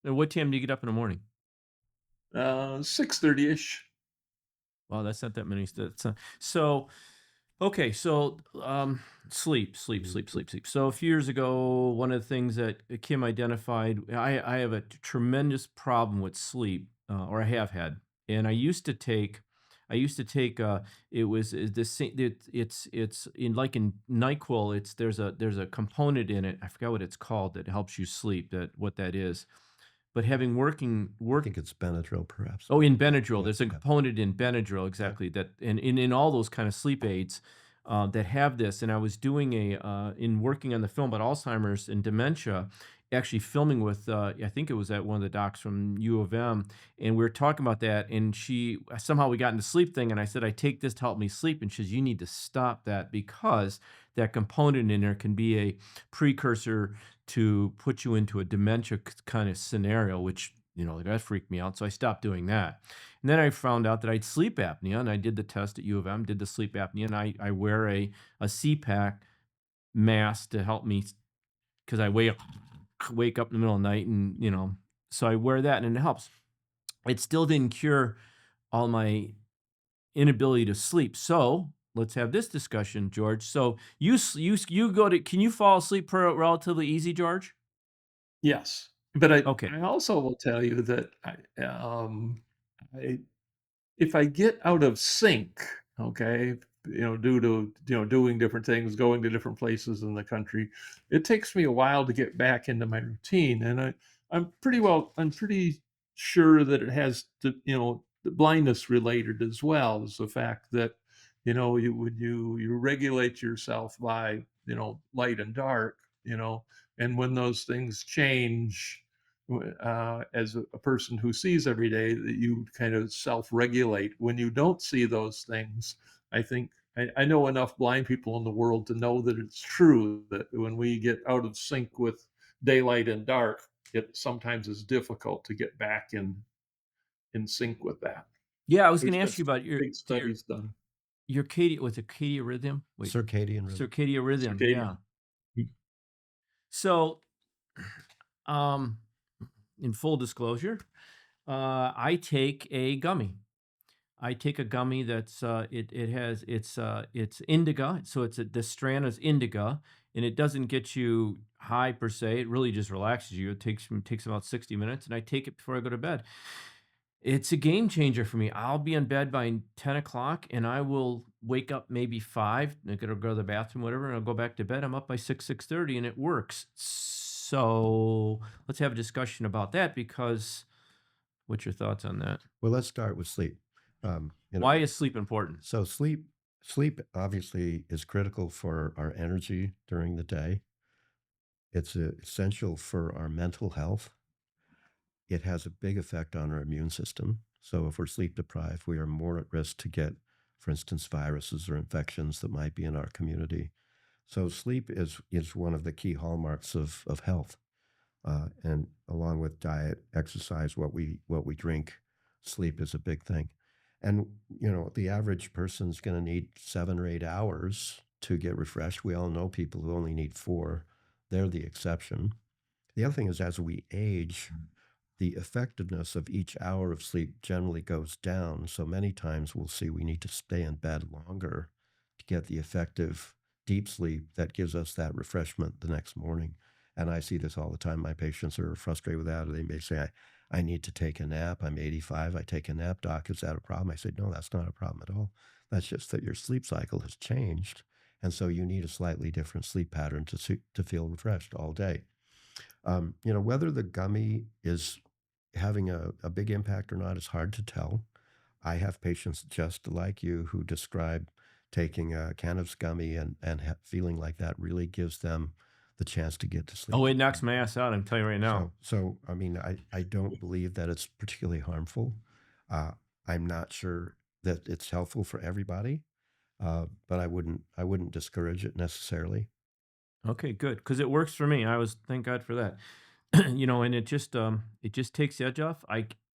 And what time do you get up in the morning? 6:30ish. Wow, that's not that many. So, okay, so sleep. So a few years ago, one of the things that Kim identified, I have a tremendous problem with sleep, or I have had, and I used to take. It was it's in like in Nyquil. There's a component in it. I forgot what it's called that helps you sleep. What that is. But having I think it's Benadryl, perhaps. Oh, in Benadryl, Yeah, there's a yeah. component in Benadryl, exactly, that and in all those kind of sleep aids that have this. And I was doing in working on the film about Alzheimer's and dementia, actually filming with, I think it was at one of the docs from U of M, and we were talking about that. And somehow we got into sleep thing, and I said, I take this to help me sleep. And she says, you need to stop that because that component in there can be a precursor to put you into a dementia kind of scenario, which that freaked me out. So I stopped doing that. And then I found out that I had sleep apnea, and I did the test at U of M, did the sleep apnea, and I wear a CPAP mask to help me because I wake up in the middle of the night, and so I wear that and it helps. It still didn't cure all my inability to sleep. So let's have this discussion, George. So you go to, can you fall asleep relatively easy, George? Yes, but I Okay. I also will tell you that I if I get out of sync, okay, due to doing different things, going to different places in the country, it takes me a while to get back into my routine, and I'm pretty sure that it has to, the blindness related as well as the fact that you regulate yourself by light and dark, and when those things change, as a person who sees every day, that you kind of self-regulate when you don't see those things. I think I know enough blind people in the world to know that it's true that when we get out of sync with daylight and dark, it sometimes is difficult to get back in sync with that. Yeah, I was There's gonna been ask you some about your big your studies done. your cadi was it circadian rhythm? Wait, Circadian rhythm. circadian rhythm, yeah. Circadian. So, um, in full disclosure, I take a gummy. I take a gummy that's it has it's indica, so the strand is indica, and it doesn't get you high per se. It really just relaxes you. It takes about 60 minutes, and I take it before I go to bed. It's a game changer for me. I'll be in bed by 10 o'clock, and I will wake up maybe 5. I gotta go to the bathroom, whatever, and I'll go back to bed. I'm up by 6:30, and it works. So let's have a discussion about that because what's your thoughts on that? Well, let's start with sleep. Why is sleep important? So sleep obviously is critical for our energy during the day. It's essential for our mental health. It has a big effect on our immune system. So if we're sleep deprived, we are more at risk to get, for instance, viruses or infections that might be in our community. So sleep is one of the key hallmarks of health. And along with diet, exercise, what we drink, sleep is a big thing. And the average person's going to need 7 or 8 hours to get refreshed. We all know people who only need 4. They're the exception. The other thing is, as we age, the effectiveness of each hour of sleep generally goes down. So many times we'll see we need to stay in bed longer to get the effective deep sleep that gives us that refreshment the next morning. And I see this all the time. My patients are frustrated with that. Or they may say, I need to take a nap. I'm 85. I take a nap. Doc, is that a problem? I say, no, that's not a problem at all. That's just that your sleep cycle has changed. And so you need a slightly different sleep pattern to feel refreshed all day. Whether the gummy is having a big impact or not is hard to tell. I have patients just like you who describe taking a cannabis gummy and feeling like that really gives them the chance to get to sleep. Oh, it knocks my ass out, I'm telling you right now. So I mean, I don't believe that it's particularly harmful. I'm not sure that it's helpful for everybody, but I wouldn't discourage it necessarily. Okay, good, because it works for me. Thank God for that. And it just takes the edge off.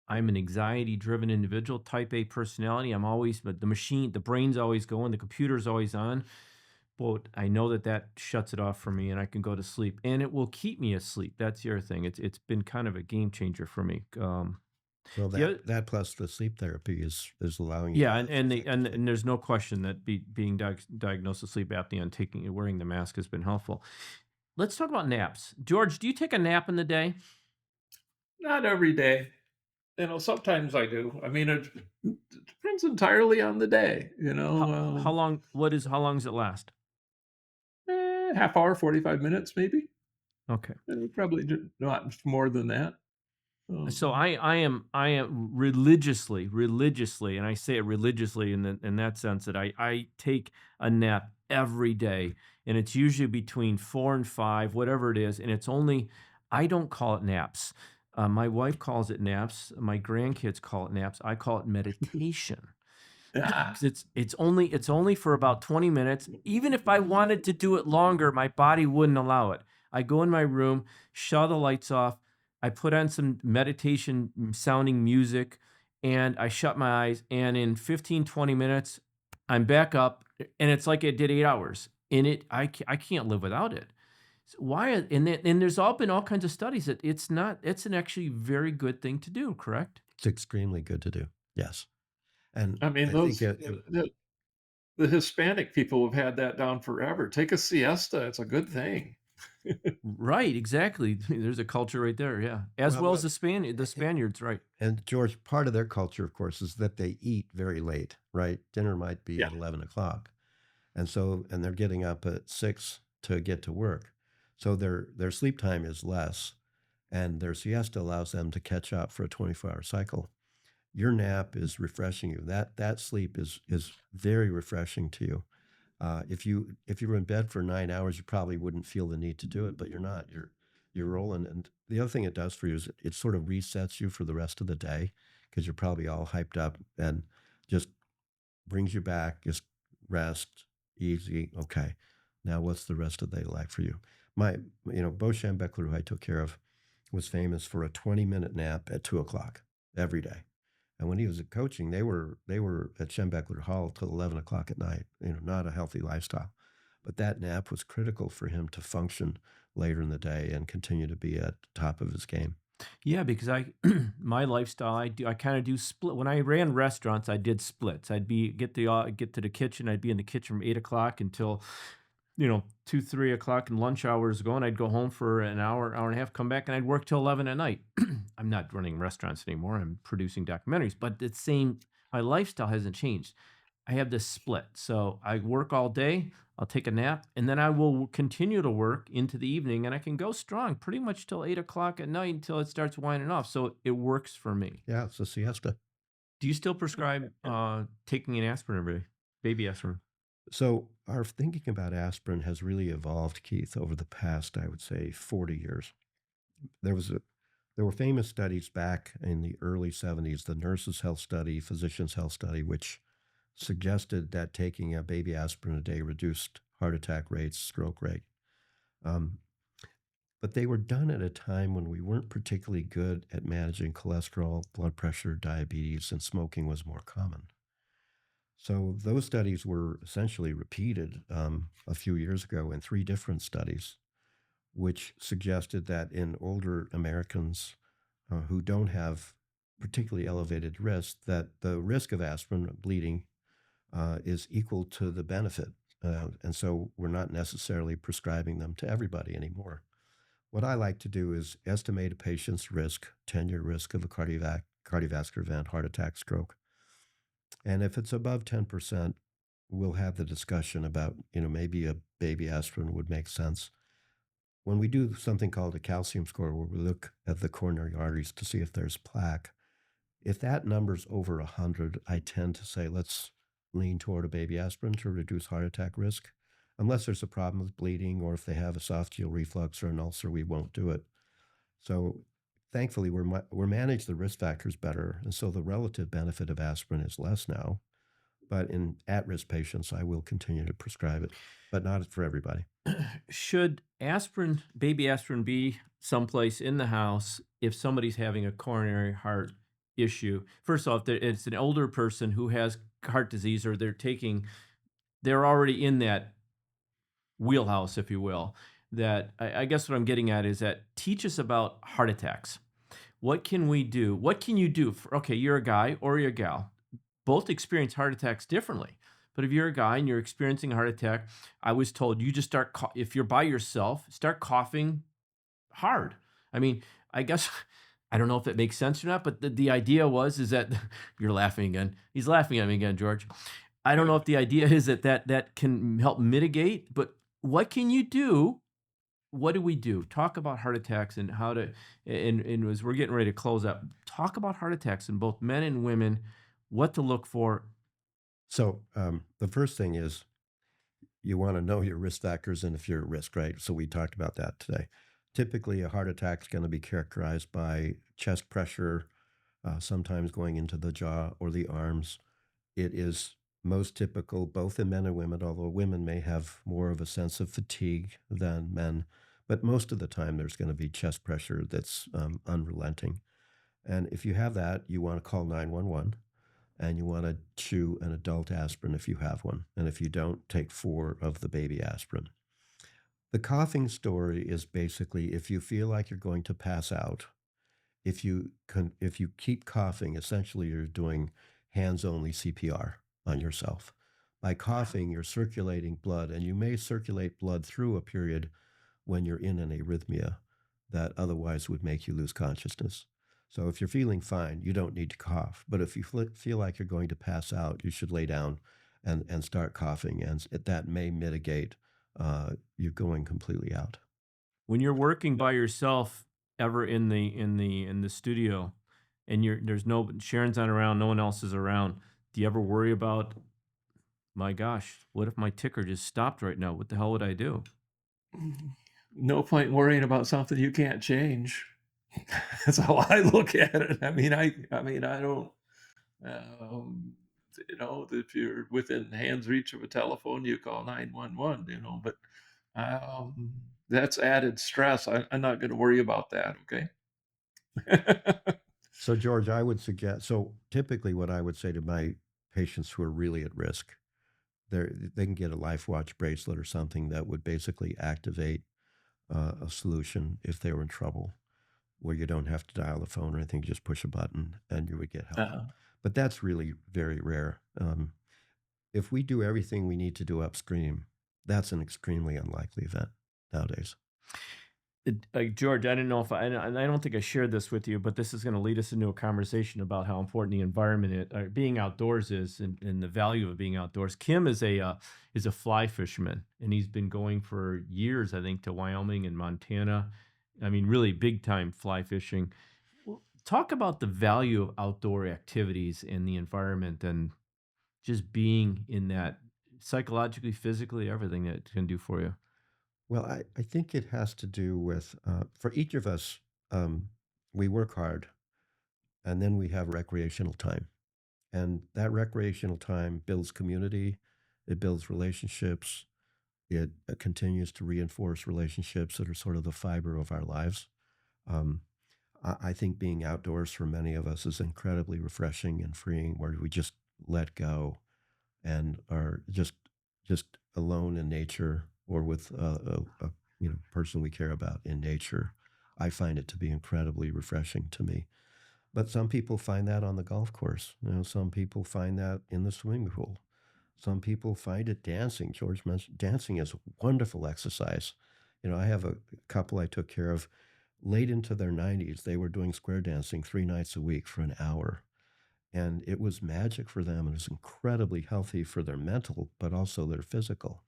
I'm an anxiety-driven individual, type A personality. I'm always, but the brain's always going, the computer's always on. But I know that shuts it off for me, and I can go to sleep, and it will keep me asleep. That's the other thing. It's been kind of a game changer for me. Well, The other, that plus the sleep therapy is allowing you yeah, to and have and, the, effective and there's no question that being diagnosed with sleep apnea and wearing the mask has been helpful. Let's talk about naps. George, do you take a nap in the day? Not every day. Sometimes I do. I mean, it depends entirely on the day, How long? How long does it last? half hour, 45 minutes, maybe. Okay. Probably not much more than that. So Um, I am religiously, and I say it religiously in that sense that I take a nap every day, and it's usually between 4 and 5, whatever it is, and it's only I don't call it naps. My wife calls it naps. My grandkids call it naps. I call it meditation. ah, 'Cause it's only for about 20 minutes. Even if I wanted to do it longer, my body wouldn't allow it. I go in my room, shut the lights off, I put on some meditation sounding music, and I shut my eyes, and in 15, 20 minutes, I'm back up, and it's like I did 8 hours. And I can't live without it. So and there's been all kinds of studies that it's an actually very good thing to do, correct? It's extremely good to do. Yes. And I mean, I think the Hispanic people have had that down forever. Take a siesta; it's a good thing. Right, exactly. There's a culture right there, yeah. As well, well as the Spaniards, right. and George, part of their culture, of course, is that they eat very late, right? Dinner might be Yeah, at 11 o'clock. And they're getting up at 6 to get to work. So their sleep time is less, and their siesta allows them to catch up for a 24-hour cycle. Your nap is refreshing you. That sleep is very refreshing to you. If you were in bed for 9 hours, you probably wouldn't feel the need to do it, but you're not. You're rolling. And the other thing it does for you is it sort of resets you for the rest of the day because you're probably all hyped up and just brings you back, just rest, easy. Okay. Now what's the rest of the day like for you? Bo Schembechler, who I took care of, was famous for a 20-minute nap at 2 o'clock every day. And when he was coaching, they were at Schembechler Hall till 11 o'clock at night, not a healthy lifestyle. But that nap was critical for him to function later in the day and continue to be at the top of his game. Yeah, because my lifestyle, I kind of do split. When I ran restaurants, I did splits. I'd get to the kitchen. I'd be in the kitchen from 8 o'clock until 2, 3 o'clock, and lunch hour is going. I'd go home for an hour, hour and a half, come back, and I'd work till 11 at night. I'm not running restaurants anymore. I'm producing documentaries, but my lifestyle hasn't changed. I have this split. So I work all day, I'll take a nap, and then I will continue to work into the evening, and I can go strong pretty much till 8 o'clock at night until it starts winding off. So it works for me. Yeah, it's a siesta. Do you still prescribe taking an aspirin every day? Baby aspirin? So our thinking about aspirin has really evolved, Keith, over the past, I would say, 40 years. There were famous studies back in the early 70s, the Nurses' Health Study, Physicians' Health Study, which suggested that taking a baby aspirin a day reduced heart attack rates, stroke rate. But they were done at a time when we weren't particularly good at managing cholesterol, blood pressure, diabetes, and smoking was more common. So those studies were essentially repeated a few years ago in 3 different studies, which suggested that in older Americans who don't have particularly elevated risk, that the risk of aspirin bleeding is equal to the benefit. And so we're not necessarily prescribing them to everybody anymore. What I like to do is estimate a patient's risk, 10-year risk of a cardiovascular event, heart attack, stroke. And if it's above 10%, we'll have the discussion about, maybe a baby aspirin would make sense. When we do something called a calcium score, where we look at the coronary arteries to see if there's plaque, if that number's over 100, I tend to say, let's lean toward a baby aspirin to reduce heart attack risk. Unless there's a problem with bleeding, or if they have esophageal reflux or an ulcer, we won't do it. So thankfully, we're managed the risk factors better, and so the relative benefit of aspirin is less now. But in at-risk patients, I will continue to prescribe it, but not for everybody. Should baby aspirin, be someplace in the house if somebody's having a coronary heart issue? First off, it's an older person who has heart disease, or they're already in that wheelhouse, if you will. That I guess what I'm getting at is that teach us about heart attacks. What can we do? What can you do? Okay, you're a guy or you're a gal. Both experience heart attacks differently. But if you're a guy and you're experiencing a heart attack, I was told you just if you're by yourself, start coughing hard. I mean, I guess I don't know if it makes sense or not, but the idea is that you're laughing again. He's laughing at me again, George. I don't know if the idea is that can help mitigate, but what can you do? What do we do? Talk about heart attacks and how to, and as we're getting ready to close up, talk about heart attacks in both men and women, what to look for. So the first thing is you want to know your risk factors and if you're at risk, right? So we talked about that today. Typically, a heart attack is going to be characterized by chest pressure, sometimes going into the jaw or the arms. It is most typical both in men and women, although women may have more of a sense of fatigue than men. But most of the time, there's going to be chest pressure that's unrelenting. And if you have that, you want to call 911, and you want to chew an adult aspirin if you have one. And if you don't, take 4 of the baby aspirin. The coughing story is basically if you feel like you're going to pass out, if you keep coughing, essentially you're doing hands-only CPR on yourself. By coughing, you're circulating blood, and you may circulate blood through a period when you're in an arrhythmia that otherwise would make you lose consciousness. So if you're feeling fine, you don't need to cough. But if you feel like you're going to pass out, you should lay down and start coughing, and that may mitigate you going completely out. When you're working by yourself, ever in the studio, and Sharon's not around, no one else is around, do you ever worry about, my gosh, what if my ticker just stopped right now? What the hell would I do? No point worrying about something you can't change. That's how I look at it. I mean, I don't. if you're within hand's reach of a telephone, you call 911, but that's added stress. I'm not going to worry about that. Okay. So, George, I would suggest, so typically what I would say to my patients who are really at risk, they can get a Life Watch bracelet or something that would basically activate a solution if they were in trouble, where you don't have to dial the phone or anything, just push a button and you would get help. Uh-huh. But that's really very rare. If we do everything we need to do upstream, that's an extremely unlikely event nowadays. George, I don't know if and I don't think I shared this with you, but this is going to lead us into a conversation about how important the environment, being outdoors is, and the value of being outdoors. Kim is a fly fisherman, and he's been going for years, I think, to Wyoming and Montana. I mean, really big time fly fishing. Talk about the value of outdoor activities in the environment and just being in that psychologically, physically, everything that it can do for you. Well, I think it has to do with, for each of us, we work hard and then we have recreational time. And that recreational time builds community, it builds relationships, it continues to reinforce relationships that are sort of the fiber of our lives. Um, I think being outdoors for many of us is incredibly refreshing and freeing, where we just let go and are just alone in nature or with a person we care about in nature. I find it to be incredibly refreshing to me. But some people find that on the golf course. Some people find that in the swimming pool. Some people find it dancing. George mentioned dancing is a wonderful exercise. I have a couple I took care of late into their 90s. They were doing square dancing 3 nights a week for an hour. And it was magic for them. It was incredibly healthy for their mental, but also their physical.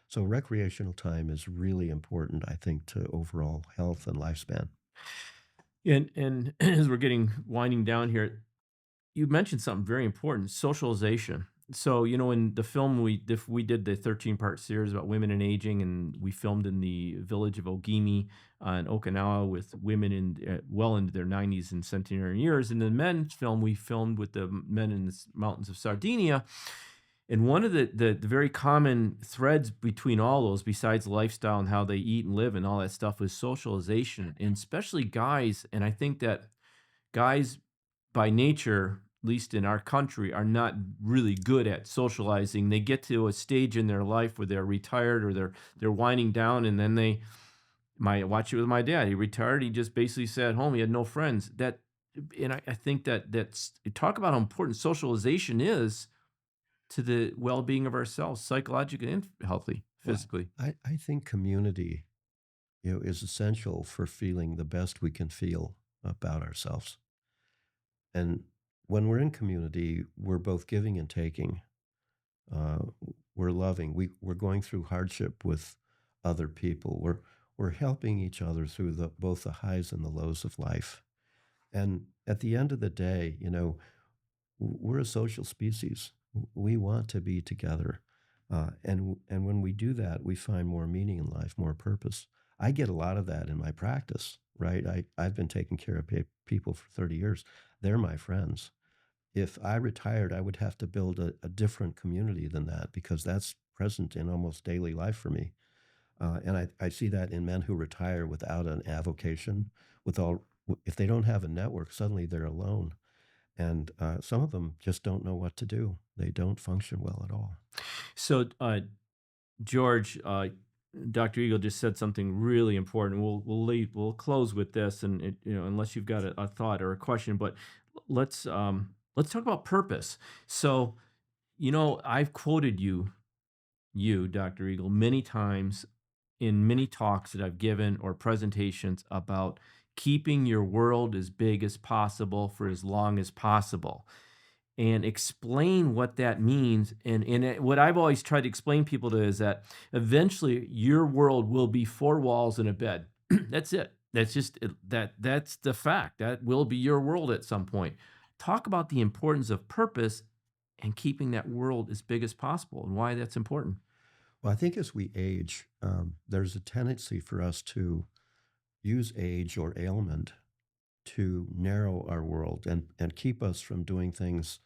So recreational time is really important, I think, to overall health and lifespan. And as we're getting winding down here, you mentioned something very important: socialization. So, in the film we did the 13-part series about women and aging, and we filmed in the village of Ogimi in Okinawa with women in well into their 90s and centenarian years. In the men's film, we filmed with the men in the mountains of Sardinia. And one of the very common threads between all those, besides lifestyle and how they eat and live and all that stuff, was socialization, and especially guys. And I think that guys by nature, at least in our country, are not really good at socializing. They get to a stage in their life where they're retired or they're winding down, and then I watch it with my dad. He retired. He just basically sat home. He had no friends. And I think that's talk about how important socialization is to the well-being of ourselves, psychologically and healthy, Well, physically. I think community, is essential for feeling the best we can feel about ourselves. And when we're in community, we're both giving and taking. Uh, we're loving. We're going through hardship with other people. We're helping each other through both the highs and the lows of life. And at the end of the day, we're a social species. We want to be together. And when we do that, we find more meaning in life, more purpose. I get a lot of that in my practice, right? I've been taking care of people for 30 years. They're my friends. If I retired, I would have to build a different community than that, because that's present in almost daily life for me. And I see that in men who retire without an avocation, if they don't have a network, suddenly they're alone. And some of them just don't know what to do. They don't function well at all. So, George, Dr. Eagle just said something really important. We'll close with this, and unless you've got a thought or a question, but let's talk about purpose. So, I've quoted you, Dr. Eagle, many times in many talks that I've given or presentations about keeping your world as big as possible for as long as possible, and explain what that means. And what I've always tried to explain people to is that eventually your world will be four walls and a bed. That's it. That's just that's the fact. That will be your world at some point. Talk about the importance of purpose and keeping that world as big as possible and why that's important. Well, I think as we age, there's a tendency for us to use age or ailment to narrow our world and keep us from doing things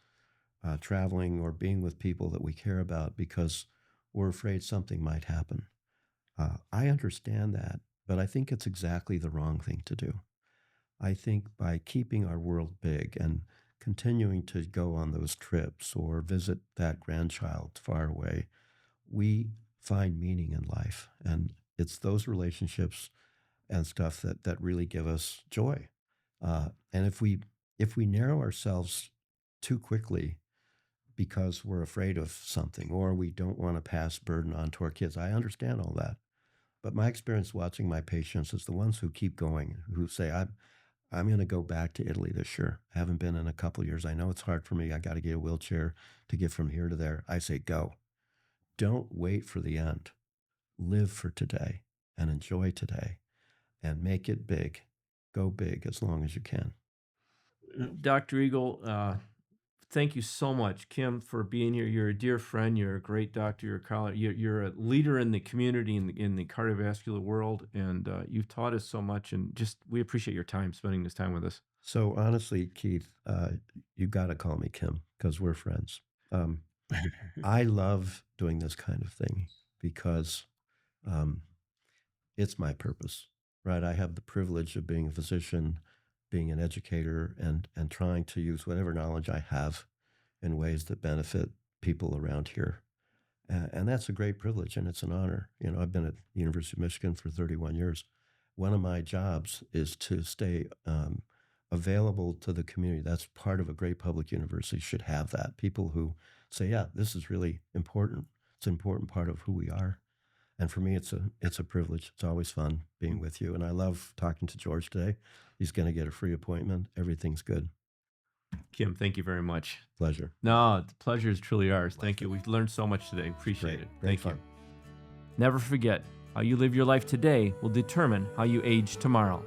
traveling or being with people that we care about because we're afraid something might happen. I understand that, but I think it's exactly the wrong thing to do. I think by keeping our world big and continuing to go on those trips or visit that grandchild far away, we find meaning in life. And it's those relationships and stuff that really give us joy. And if we narrow ourselves too quickly because we're afraid of something or we don't want to pass burden on to our kids, I understand all that. But my experience watching my patients is the ones who keep going, who say, I'm going to go back to Italy this year. I haven't been in a couple of years. I know it's hard for me. I got to get a wheelchair to get from here to there. I say, go. Don't wait for the end. Live for today and enjoy today and make it big. Go big as long as you can. Dr. Eagle, thank you so much, Kim, for being here. You're a dear friend. You're a great doctor. You're a you're a leader in the community in the cardiovascular world, and you've taught us so much. And just we appreciate your time spending this time with us. So honestly, Keith, you got to call me Kim because we're friends. I love doing this kind of thing because it's my purpose, right? I have the privilege of being a physician, being an educator, and trying to use whatever knowledge I have in ways that benefit people around here. And that's a great privilege, and it's an honor. You know, I've been at the University of Michigan for 31 years. One of my jobs is to stay available to the community. That's part of a great public university should have that. People who say, yeah, this is really important. It's an important part of who we are. And for me, it's a privilege. It's always fun being with you. And I love talking to George today. He's going to get a free appointment. Everything's good. Kim, thank you very much. Pleasure. No, the pleasure is truly ours. Thank you. We've learned so much today. Appreciate it. Great Thank fun. you. Never forget, how you live your life today will determine how you age tomorrow.